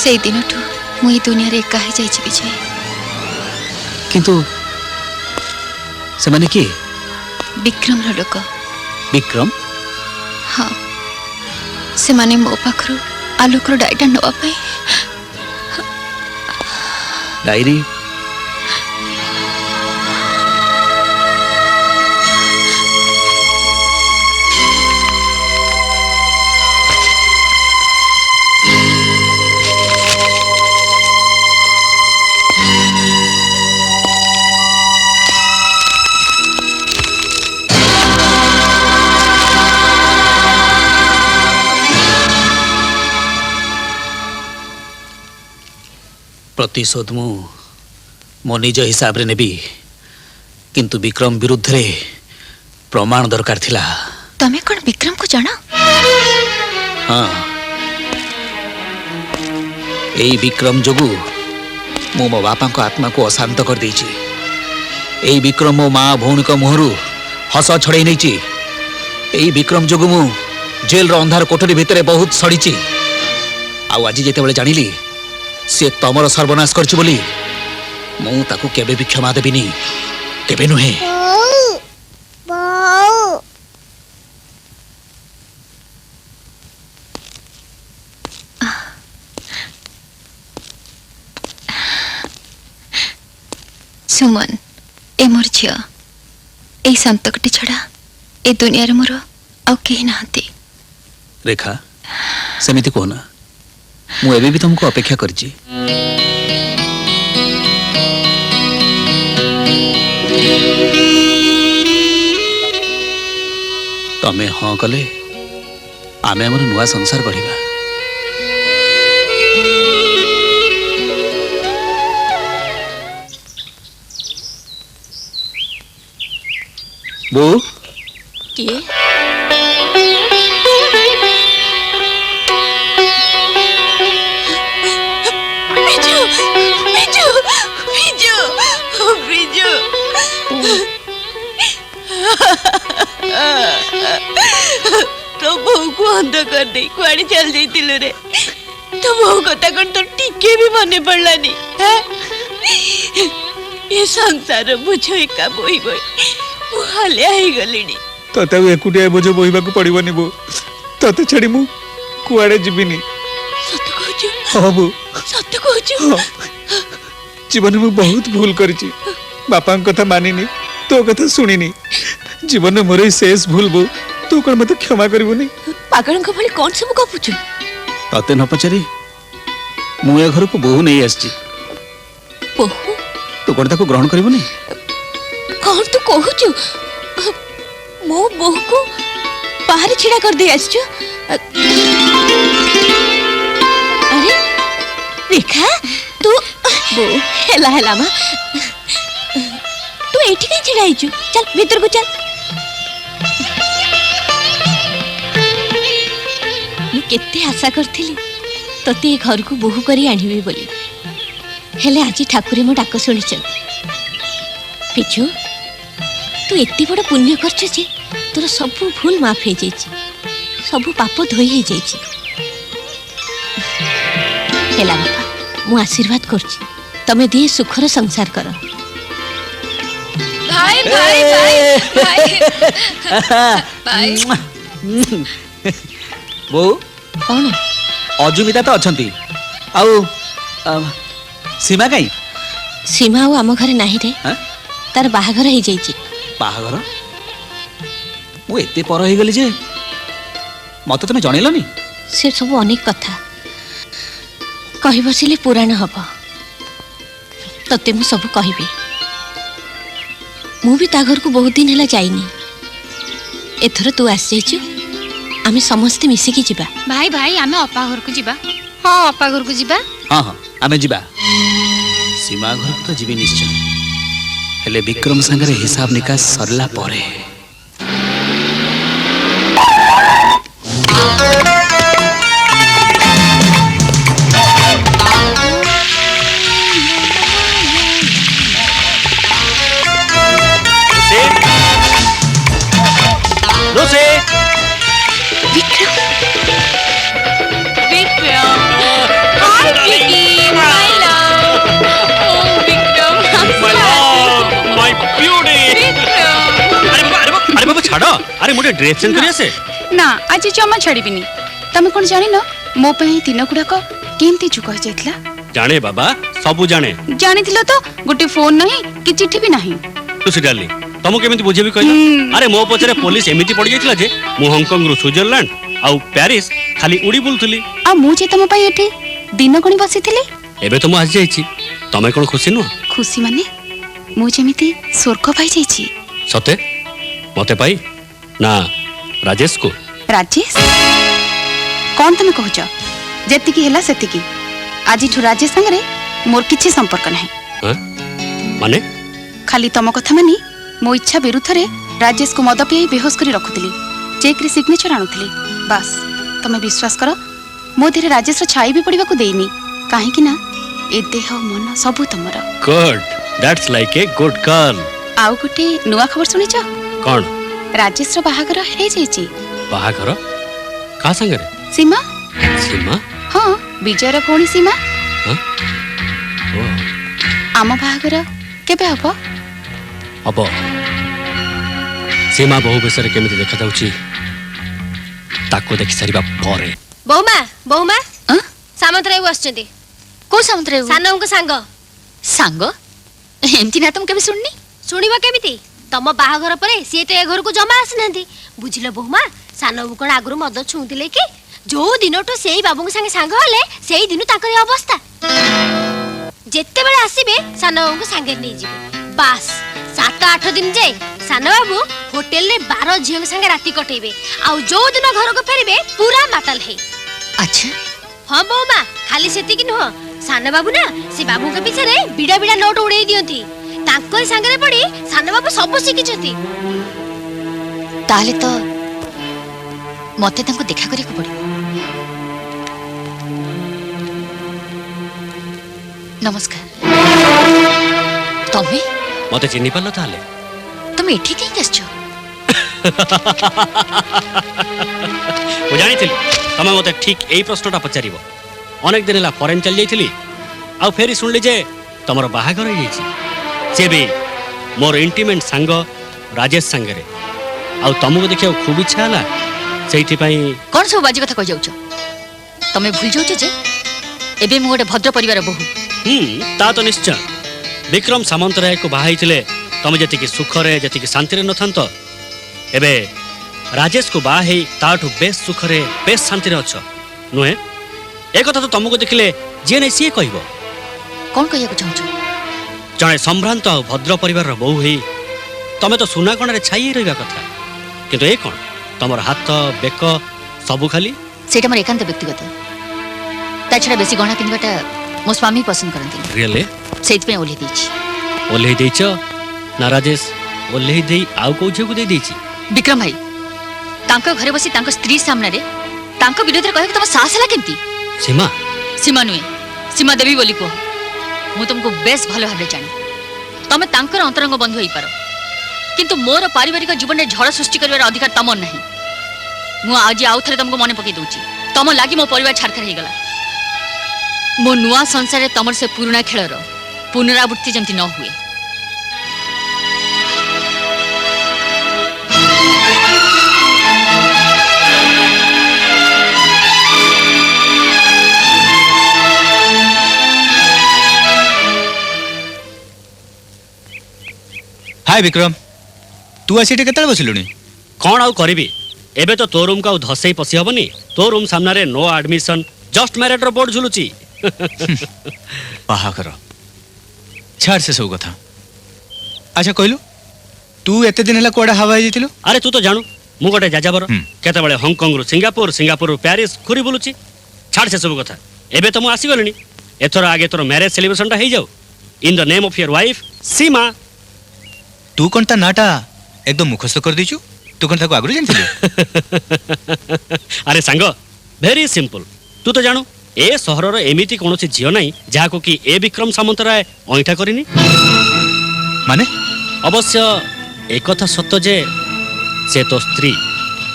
से दिन मुई दुनिया रे एका जाइए विजय किंतु से माने की विक्रम रो लोक विक्रम हाँ से माने मो पाखरु आलोक रो डायरी नवा पाई डायरी प्रतिशोध मु मो निज हिसाब रे नेबी किंतु विक्रम विरुद्ध रे प्रमाण दरकार थिला तमें कौन विक्रम को जाना? हाँ यही विक्रम जोगु मो मो बापा को आत्मा को अशांत कर देछि। यही विक्रम मो माँ भौणी को मुहरु हस छड़े नहीं। यही विक्रम जोगु मु जेल रो अंधार कोठरी भितर बहुत सड़ीची। आज जिते जानिली से तमर सर्वनाश करछि बोली मु ताकू केबे भी क्षमा देबिनी, केबे नुहे। सुमन ए मोर झियो ए संतकटी छड़ा ए दुनिया रे मोर आउ केही नाहंती। रेखा सेमिति कहना, मु एबे भी तुमको अपेक्षा करछि। तमे हाँ कले आमे हमर नुआ संसार गढ़िबा। बो किए बिजू बिजू बिजू बिजू तो बहु को अंध कर दे कुआड़े चल जाइतिलो रे। तो बहु कथा कौन तो टिके भी मने पड़लानी है। ये संसार बुझो एका बोई बोई हालिया ही गलिनी। तते एकुटिया बोझ बोहिबाकू पड़िबनी बो। तते छड़ी मु कुआड़े जिबिनी। सत कहछु? हां बो सत कहछु? जीवन में बहुत भूल करछि। बापा कथा मानिनी, तो कथा सुनिनी। जीवन में मोर शेष भूल बो। तू कौन मत क्षमा करबुनी? पागल को भली कौन सब गपुछु? तते न पचारी मु ए घर को बहु नहीं आछि। बहु? तू कौन ताको ग्रहण करबुनी? कौन तू कहछु? मो बहु को बाहर छिड़ा कर दे आछछु। अरे रेखा तू बो हेला हेला मा तू एठी कहीं छिड़ा आइछु? चल भीतर को चल। मु केते आशा करथिली तते घर को बहु करी आनिबे बोली। हेले आज ठाकुरे मो डाक सुनिछन। पिछु तू एते बड़ पुण्य करछ जे तोर सब भूल माफ हो जाइछि, सब पाप धोई हो जाइछि। हेला बापा मु आशीर्वाद करछि तमे दिए सुखर संसार कर। भाई भाई भाई भाई बो कौन अजुमिता तो अछंती आउ सीमा कहीं? सीमा आउ आम घरे नाही रे। हाँ? तार बाहाघर हो जाइछि। बाहाघर? मु एते पर हो गली जे मते तमे जणैलनी? से सब अनेक कथा कहि बसिले पुराण हब। तते मु सब कहिबी। मु भी ता घर को बहुत दिन हला जाइनी। एथर तू आस जाइछु, आमे समस्त मिसिकी जिबा। भाई भाई आमे अपा घर को जिबा। हाँ अपा घर को जिबा। हाँ हाँ आमे जिबा। सीमा घर को तो जीवी निश्चय, हेले विक्रम संगे हिसाब निकास सरला परे। अरे मोटे ड्रेस चेंज करिया से ना आज जमा छाड़ीबिनी। तमे कोन जानि न मो पे तीन गुड़ाक केमती चुक हो जाइतला? जाने बाबा सबू जाने। जानिथिलो तो गोटे फोन नहीं कि चिट्ठी भी नहीं। तुसी डाली तुमको केमिति बुझेबी कहला? अरे मो पछरे पुलिस एमिति पड़ जाइतला जे मु हांगकांग रु स्विट्जरलैंड आउ पेरिस खाली उड़ी बुलथुली। आ मु जे तम पई एठी दिन कोनी बसिथिली। एबे तो मु आज जाइछि। तमे कोन खुशी न? खुशी माने मु जेमिति स्वर्ग पाई जाइछि। सते मते पाई ना राजेश को? राजेश कौन तमे कहूच? जेतिकी हेला सेतिकी। आज ठु राजेश संगरे मोर किछि संपर्क नाही। हां माने खाली तम कथा मानी मो इच्छा विरुद्ध रे राजेश को मद पिए बेहोश करी रखुतिली। चेक रे सिग्नेचर आणुथिली बास तमे विश्वास कर मो देहरे राजेश रो छाई भी पड़िबा को देइनी काहे कि ना ए देह मन सब तुमर good that's like a good girl आउ गुटे नुआ खबर सुनिछ कौन राजेश रो बाहागर हे जाईची बाहागर का संगरे सीमा सीमा हां विजय रो कोणी सीमा हां ओ आम बाहागर केबे हबो अब सीमा बहु बेसरे केमिति देखा जाउची ताको देखि सारिबा परे बहुमा सामंतराय आछंती को सामंतराय सानम को सांग सांग एमती ना तुम केबे सुननी सुनिबा केमिति तम बाहागर परे से तो ए घर को जमा आसनांती बुझिलो बहुमा सानम कोन आगरु मद छुंतिले कि जो दिनटो सेई बाबू संगे सांग हले सेई दिनु ताकरी अवस्था जेते बेले आसीबे सानम को संगे नै जिबे बास 7-8 दिन जाए सान बाबू होटेल ने 12 झील संगे राति कटेबे आउ जो दिन घर को फेरबे पूरा मातल है अच्छा हां बौमा खाली सेति कि न सान बाबू ना से बाबू के पीछे रे बिडा बिडा नोट उड़ाई दियंती तांको संगे रे पड़ी सान बाबू सब सिखि छथि ताले तो मते तांको देखा करी को पड़ी नमस्कार तमे मते चिन्नी पल्लो ताले तुम एठी कहीं आछो ओ जानी थिली तमे मते ठीक एई प्रश्नटा पचारिबो अनेक दिन ला फॉरेन चल जाइथिली आ फेरी सुनली जे तमरो बाहागर होई जाइछि से भी मोर इंटीमेट संग राजेश संगरे आ तमको देखियो खूब इच्छा हला सेठी पई कोन सब बाजी कथा कह जाउछो तमे भूल जाउछो जे एबे मु गोटे भद्र परिवार बहु ता तो निश्चय विक्रम सामंतराय को बाहाइथिले तमे जति सुखरे जति शांति रे नथंत एबे राजेश को बाहे ताठू बेस सुखरे बेस शांति रे अछ नुहे ए कथा तो तुमको देखिले जे नै सी कहबो कोन कहिया को चाहछो जणे संभ्रांत आ भद्र परिवार रो बहु हेई तमे तो सुना कोन रे छाई रहबा कथा किंतु ए कोन तमर हाथ बेक सबु खाली सेटा मोर एकांत व्यक्तिगत ताछड़ा बेसी गहना पिनबाटा मो स्वामी पसंद करंती रियली सेत पे ओली देछि ओले देछ ना राजेश ओले देई आउ को झे को दे देछि विक्रम भाई तांको घरे बसी तांको स्त्री सामने रे तांको विरोध रे कहे तम साहस ला केमती सीमा सीमा नुए सीमा देवी बोली को मु तुमको बेस भलो भाबे जानी तमे तांकर अंतरंग बंधु होई पारो किंतु मोर पारिवारिक जीवन रे झड़ सृष्टि करबार अधिकार तमर नहीं मु आज आउ थरे तुमको मने पकई दोची तम लागी मो परिवार छाड़खार हे गला मो नुआ संसार रे तमर से पुराना खेल रो पुनरावृत्ति जमती न हुए हाय विक्रम तू आसी केतल बसिलुनी कौन आउ करिबी एबे तो तो रूम का धसई पसी हबनी तो रूम सामने रे नो एडमिशन जस्ट मैरिड रो बोर्ड झुलुची बाहागर छाड़ से सब कथा अच्छा कहलु तू एते दिन हला कोडा हवा जाइतिलु अरे तू तो जानू मु गोटे जाजाबर केते बेले हांगकांग रु सिंगापुर सिंगापुर रु पेरिस घुरी बुलुची छाड़ से सब कथा एबे तो मु आसी गलनी एथर आगे तोर मैरिज सेलिब्रेशन टा हे जाऊ in the name of your wife Seema तू कौन ता नाटा एकदम मुखस्त कर दीचु तू कौन ताको आगु जानथिलु अरे सांग वेरी सिंपल तू तो जानू ए सहर रो एमिति कोनोसी झियो नाही जाको कि ए विक्रम सामंतराय ओइठा करिनी माने अवश्य एक कथा सत्य जे से तो स्त्री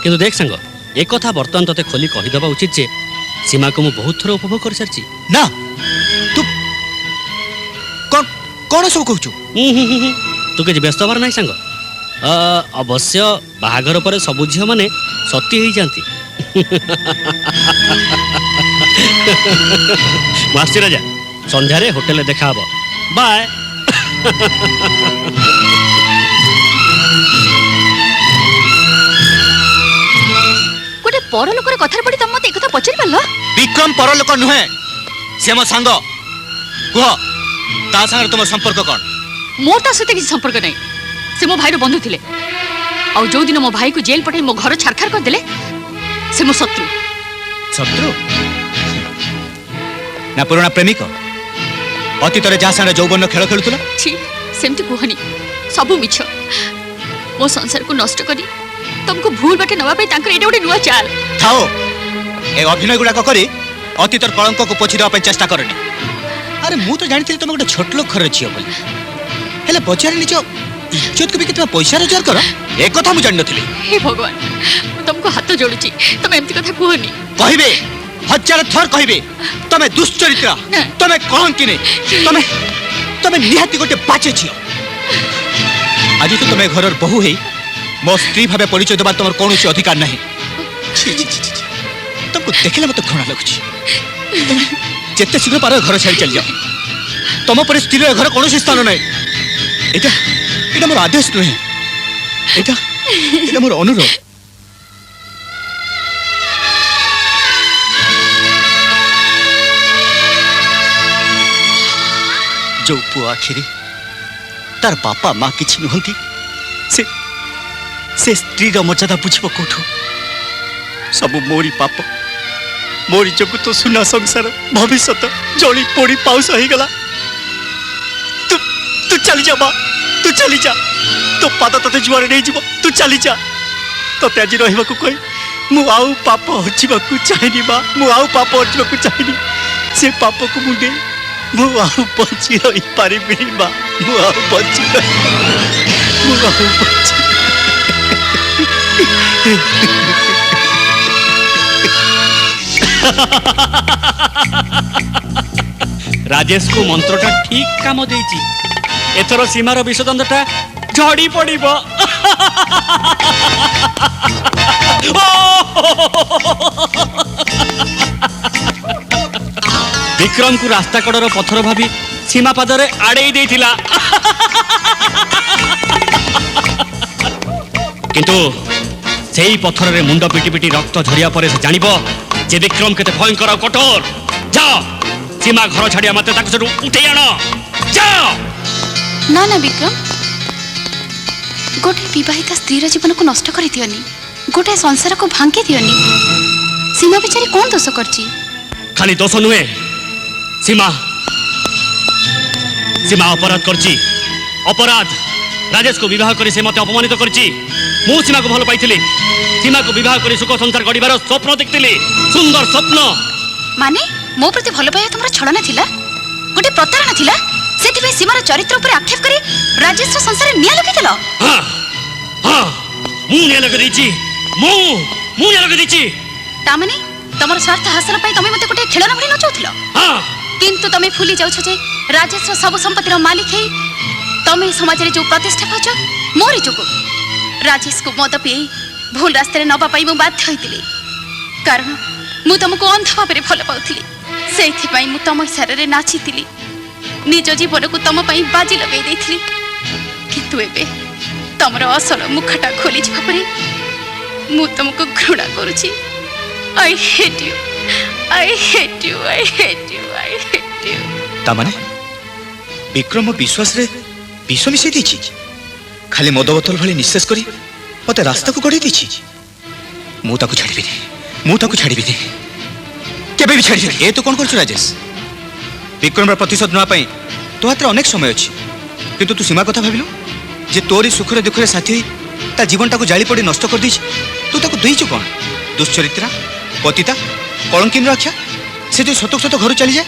किंतु देख सांग एक कथा वर्तमान तते खोली कहि दबा उचित जे सीमा को मु बहुत थोर उपभोग कर सारची ना तू कौन सब कहू तू के व्यस्त हबार नहीं सांग अवश्य बाहागर पर सबु झियो माने सती हो जाती मास्टर राजा संध्यारे होटेल देखा हबो बाय गोटे पर लोकर कथा पड़ी तम मते एक कथा पचर परलो विक्रम पर लोक नुहे से मो सांग कह ता संग तुम संपर्क कौन मोर ता सते किसी संपर्क नहीं से मो भाई रो बंधु थिले आ जो दिन मो भाई को जेल पठाई मो घर छारखार कर देले से मो शत्रु शत्रु ना पुराना प्रेमिक अतीतरे जा सारे जौवन खेल खेलुतला छी सेमती कुहनी सबु मिछ मो संसार को नष्ट करी तुमको भूल बाटे नवा पे तांकर एटा गोटे नुआ चाल थाओ ए अभिनय गुड़ाक करी अतीतर कलंक को पोछि देवा चेष्टा करनी। अरे मु तो जानी तुम गोटे छोट लोक घर झील बोली हेले बजार निज इज्जत को भी कितना पैसा रोजगार कर एक कथा मु जान नथिली। हे भगवान मु तुमको हाथ जोड़ुची तुम एमती कथा कहनी कहबे हजार थर कहबे तमे दुश्चरित्रा तमे कलंकिनी तमे तमे निहाती गोटे बाचे झील। आज तो तमे घरर बहु है मो स्त्री भावे परिचय देवा तुम कौन अधिकार नहीं। तुमको देखले मत घृणा लगुच जिते शीघ्र पार घर छाड़ी चल जाओ तुम पर स्त्री घर कौन स्थान ना। এটা মোর আদেশ নহে এটা মোর অনুরোধ। जो पुआ आखिरी तार बापा माँ किछि नुहंती से स्त्री मर्यादा बुझब कौठू सब मोरी पाप मोरी जोगु तो सुना संसार भविष्य जली पोड़ी पाउस हो गला। तू तू चली जा माँ तू चली जा तो पाद ते जुआर नहीं जीव तू चली जा ते आज रहा कही मु आउ पाप अर्जिबा चाहनी माँ मु आउ पाप अर्जिबा चाहनी से पाप को मुंडे मु आउ बची रही पारिबिनी माँ मु आउ बची मु आउ बची राजेश को मंत्रटा ठीक काम देइची एथर सीमार विषदंडटा झड़ी पड़िबो। विक्रम को रास्ता कड़र पथर भाभी सीमा पादरे आड़े देइथिला किंतु सेई पथर रे मुंड पिटी पिटी रक्त झरिया परे से जानिबो जे विक्रम केते भयंकर कठोर। जा सीमा घर छाड़िया मते ताक सेटु उठे आनो जा। ना ना विक्रम गोटे विवाहिता स्त्री जीवन को नष्ट कर दियोनी गोटे संसार को भांगी दियोनी। सीमा बेचारी कौन दोष करची? खाली दोष नुहे सीमा सीमा अपराध करची अपराध। राजेश को विवाह करी से मते अपमानित करची। मु सीमा को भल पाइथिली सीमा को विवाह करी सुख संसार गढ़िबार स्वप्न देखतिली सुंदर स्वप्न। माने मो प्रति भल पाइबा तुमरा छलना थिला गोटे प्रतारणा थिला सेति सीमार चरित्र ऊपर आक्षेप करी राजेश संसार निया लगे दिलो। हां हां मु निया लगे देची मु निया लगे देची ता माने तमर स्वार्थ हासिल पई तमे मते गोटे खेलना भली नचौथिलो। हां किंतु तमे फुली जाउछ जे राजेश सब संपत्तिर मालिक है तमे समाज रे जो प्रतिष्ठा पाछ मोरी जोगु राजेश को मद पी भूल रास्ते नबा पाई मु बाध्य होइतिली कारण मु तुमको अंध भाव भल पाउथिली सेथि पई मु तम इशारे रे नाचितिली निज जीवन को तम पई बाजी लगाई देथिली। किंतु एबे तमर असल मुखटा खोली छिबा परे मु तुमको घृणा करूची। I hate you I hate you I hate you I hate you. ता माने विक्रम विश्वास रे विष मिसई देछि खाली मद बोतल भली निश्चेष करी मते रास्ता को गड़ी देछि। मु ताको छाड़ीबी केबे भी छाड़ी। ए तो कोन करछु राजेश विक्रम प्रतिशोध ना पाई तो हाथ अनेक समय अच्छी किंतु तू सीमा कथा भाविलु जे तोरी सुखरे दुखरे साथी ता जीवनटा को जाली पड़ी नष्ट कर दी तू ताको देइछु कोन दुश्चरित्रा पतिता कलंकिन रक्षा से जो सत घर चली जाए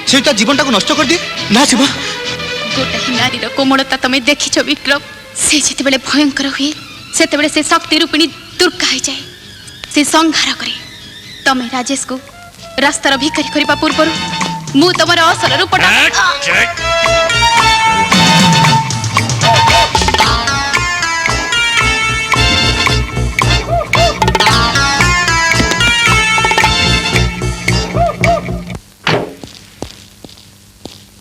से ता जीवनटा को नष्ट कर दिए ना सीमा। गोटे नारी कोमलता तमे देखिछ विक्रम से जेतेबेले भयंकर हुए सेतेबेले से शक्ति रूपिणी दुर्गा हो जाए से संहार करे। तमे राजेश को रास्तार भिखारी करबा पूर्व मु तमर असल रूपटा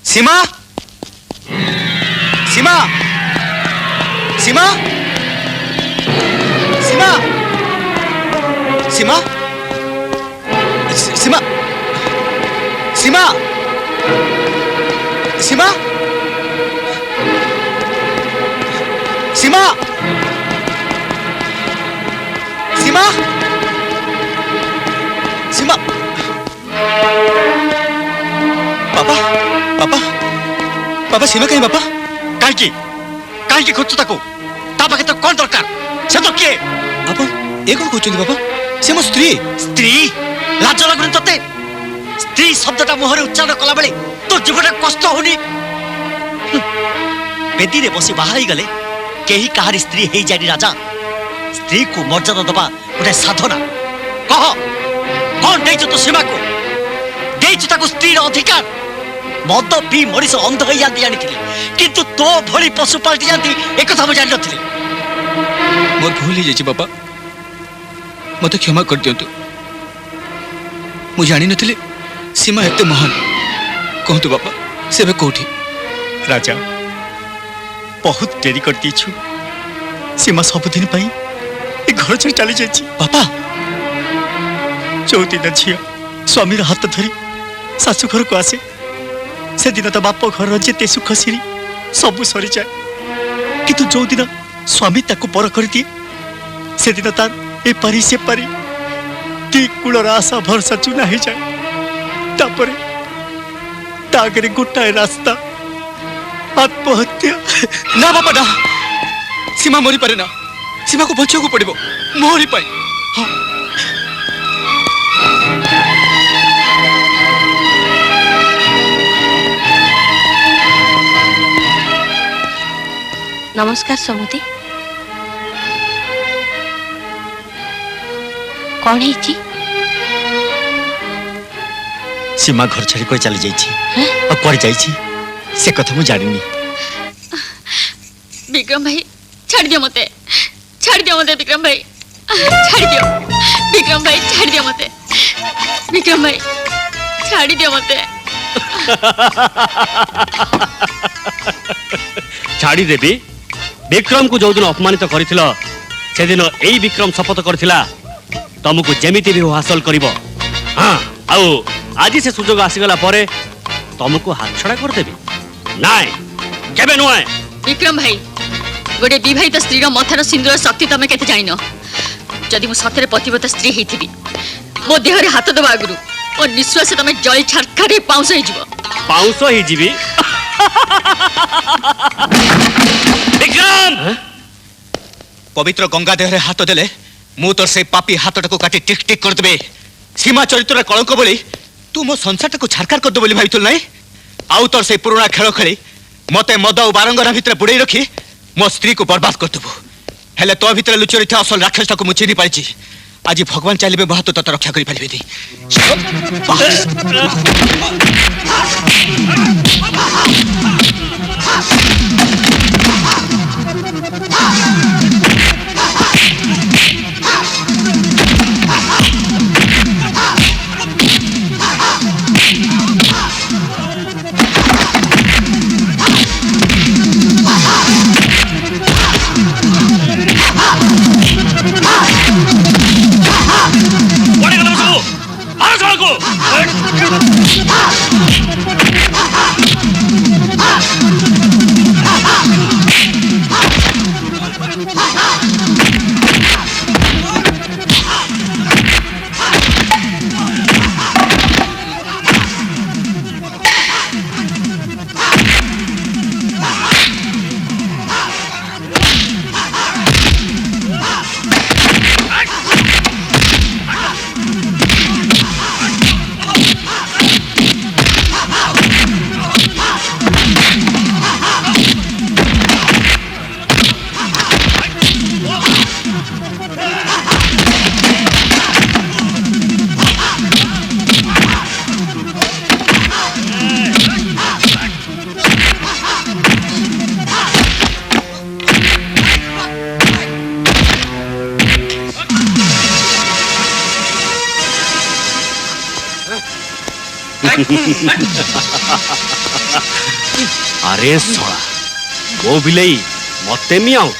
सीमा सीमा सीमा सीमा सीमा सीमा सीमा सीमा सीमा सीमा सीमा पापा पापा पापा सीमा कहीं पापा कहीं खोजु ताको ता पाखे तो कौन दरकार से तो किए ଆପଣ ଏ କ'ଣ କହୁଛନ୍ତି ବାପା? ସେ ମୋ ସ୍ତ୍ରୀ। ସ୍ତ୍ରୀ? ଲାଜ ଲାଗୁନି ତତେ? ସ୍ତ୍ରୀ ଶବ୍ଦଟା ମୁହଁରେ ଉଚ୍ଚାରଣ କଲାବେଳେ ତୋ ଜୀବନରେ କଷ୍ଟ ହଉନି? ବେଦୀରେ ବସି ବାହା ହେଇଗଲେ କେହି କାହାରି ସ୍ତ୍ରୀ ହେଇଯାଏନି ରାଜା। ସ୍ତ୍ରୀକୁ ମର୍ଯ୍ୟାଦା ଦେବା ଗୋଟେ ସାଧନା। କହ କ'ଣ ଦେଇଛୁ ତୁ ସୀମାକୁ? ଦେଇଛୁ ତାକୁ ସ୍ତ୍ରୀର ଅଧିକାର। ମଦ ପିଇ ମଣିଷ ଅନ୍ଧ ହେଇଯାନ୍ତି ଜାଣିଥିଲି, କିନ୍ତୁ ତୋ ଭଳି ପଶୁ ପାଲଟି ଯାଆନ୍ତି ଏକଥା ମୁଁ ଜାଣିନଥିଲି। ମୋର ଭୁଲ ହେଇଯାଇଛି ବାପା, ମୋତେ କ୍ଷମା କରିଦିଅନ୍ତୁ। ମୁଁ ଜାଣିନଥିଲି ସୀମା ଏତେ ମହାନ। କୁହନ୍ତୁ ବାପା, ସେ ଏବେ କୋଉଠି? ରାଜା, ବହୁତ ଡେରି କରିଦେଇଛୁ। ସୀମା ସବୁଦିନ ପାଇଁ ଏ ଘର ଛାଡ଼ି ଚାଲି ଯାଇଛି। ବାପା, ଯୋଉଦିନ ଝିଅ ସ୍ୱାମୀର ହାତ ଧରି ଶାଶୁ ଘରକୁ ଆସେ, ସେଦିନ ତା ବାପ ଘରର ଯେତେ ସୁଖ ସିରି ସବୁ ସରିଯାଏ। କିନ୍ତୁ ଯୋଉଦିନ ସ୍ୱାମୀ ତାକୁ ପର କରିଦିଏ, ସେଦିନ ତାର ଏପାରି ସେପାରି ଦି କୂଳର ଆଶା ଭରସା ଚୁନା ହେଇଯାଏ। ତାପରେ ତା ଆଗରେ ଗୋଟାଏ ରାସ୍ତା, ଆତ୍ମହତ୍ୟା। ନା ବାପା ନା, ସୀମା ମରିପାରେ ନା। ସୀମାକୁ ବଞ୍ଚିବାକୁ ପଡ଼ିବ ମୋରି ପାଇଁ। ନମସ୍କାର ସମୁଦି। କ'ଣ ହେଇଛି? ସୀମା ଘର ଛାଡ଼ି କୁଆଡ଼େ ଚାଲି ଯାଇଛି। ଆଉ କୁଆଡ଼େ ଯାଇଛି ସେ କଥା ମୁଁ ଜାଣିନି। विक्रम भाई छाड़ दियो मते, छाड़ दियो मते विक्रम भाई, छाड़ दियो विक्रम भाई, छाड़ दियो मते विक्रम भाई, छाड़ दियो मते। छाड़ी देवी। विक्रम को जो दिन अपमानित करथिल से दिन एई विक्रम शपथ करथिला तुमको जेमिति भी हासिल करिवो। हाँ, आउ आज से सुजोग आसीगला परे तुमको हाथ छड़ा कर देबी नाय केबे नुए। विक्रम भाई, गोटे विवाहित स्त्री मथार सिंदूर शक्ति तमें केते जानिनो। जदि मु सतरे पतिव्रता स्त्री हेतिबी, मो देहरे हाथ देबा आगुरु ओ निश्वास तमें जल छाड़खारे पाउस हे जिवो। पाउस हे जिवि? विक्रम, पवित्र गंगा देहरे हाथ देले मु तोर से पापी हाथटाको काटी टिक टिक कर देबे। सीमा चरित्र कलंक बोली तू मो संसारटाको छारखार कर दे बोली भाबितुल नाही। आउ तोर से पुराना खेल खेली मते मद और बारंगना भितर बुड़े रखी मो स्त्री को बर्बाद कर देबू। हेले तो भितर लुचि रही असल राक्षसटाको मु चिन्हि पारिछि। आज भगवान चाहिए मो हाथ तत रक्षा करि पारिबेनी। अरे सोला वो बिलई मते मियाओ।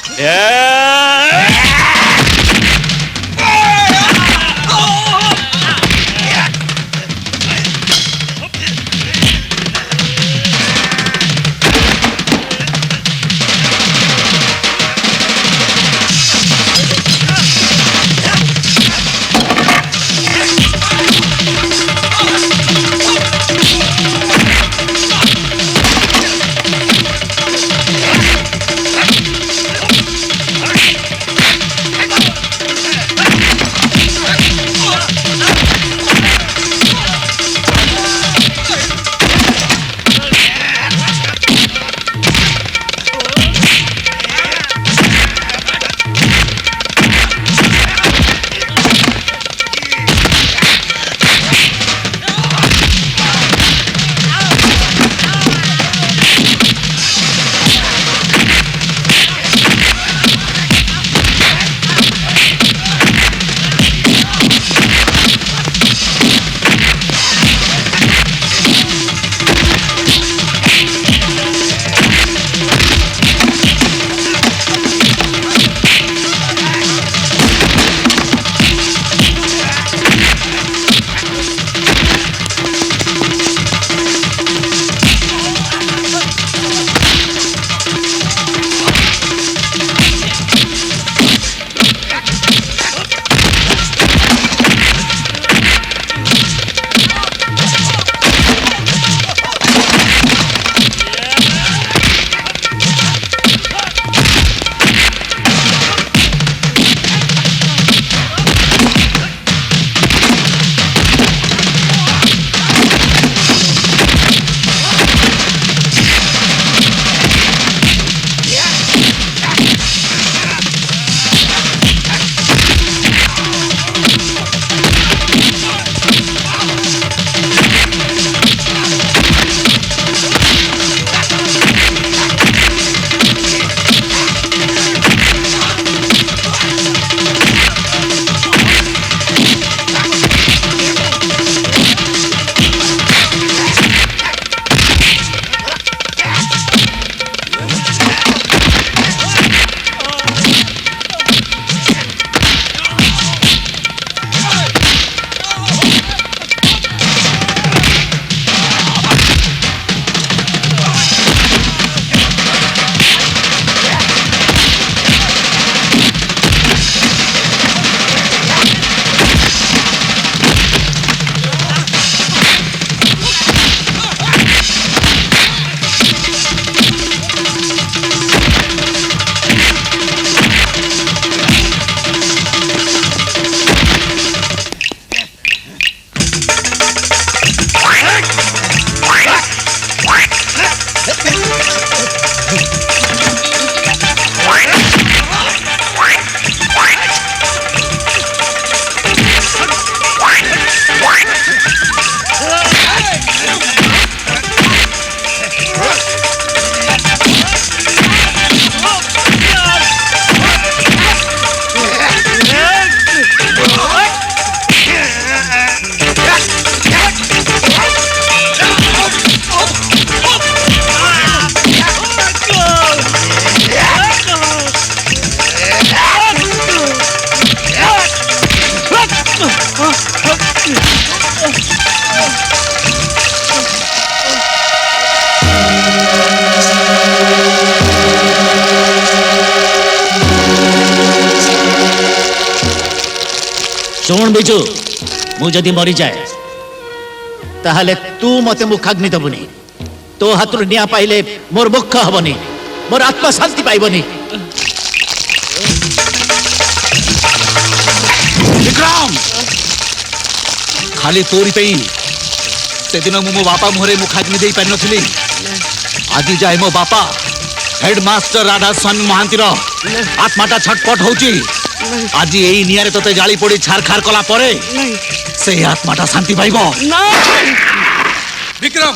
ଶୁଣ ବିଜୁ, ମୁଁ ଯଦି ମରିଯାଏ ତାହେଲେ ତୁ ମତେ ମୁଖାଗ୍ନି ଦେବୁନି। ତୋ ହାତରୁ ନିଆଁ ପାଇଲେ ମୋର ମୁଖ ହବନି, ମୋର ଆତ୍ମା ଶାନ୍ତି ପାଇବନି। विक्रम खाली तोरी पे से दिन मु मो बापा मुहरे मुखाग्नि दे पारि नथिली। आज जाए मो बापा हेडमास्टर राधा स्वामी महांतीर आत्माटा छटपट होची। आज एई नियारे तते जाली पड़ी छारखार कला परे से आत्माटा शांति पाइबो। विक्रम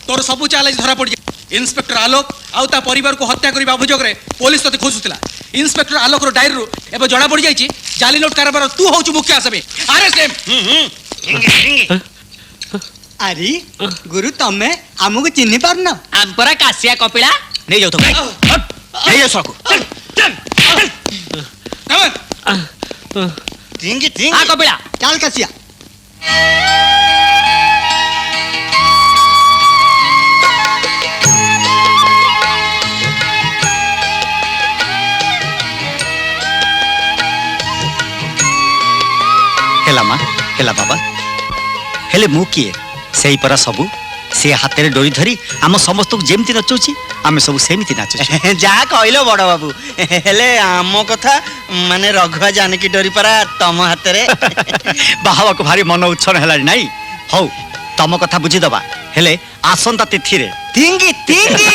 तोर सबु चैलेंज धरा पड़ जाए। इन्स्पेक्टर आलोक आउ ता परिवार को हत्या करबा अभियोग रे पुलिस तते खोजुतिला। इन्स्पेक्टर आलोक रो डायरी रो एबे जणा पड़ जाईची जाली नोट कारबार तू होचु मुख्य आसामी। Arrest him. अरे गुरु तमे आमको चिन्हि पारन? आंपरा कासिया कपिला नहीं जाओ तो नहीं जाओ सको टिंगी टिंगी हां कपिला चल कासिया। हेला माँ हेला बाबा हेले मु किए सेही परा सबू से हाथ में डोरी धरी आम समस्त को जेमती नचौची आम सब सेमती नाचु। जहाँ कहलो बड़ बाबू हेले आम कथा माने रघुआ जानकी डोरी परा तम हाथ रे बाहावा को भारी मन उच्छन है नाई हौ तम कथा बुझीदबा हेले आसंता तिथि रे तिंगी तिंगी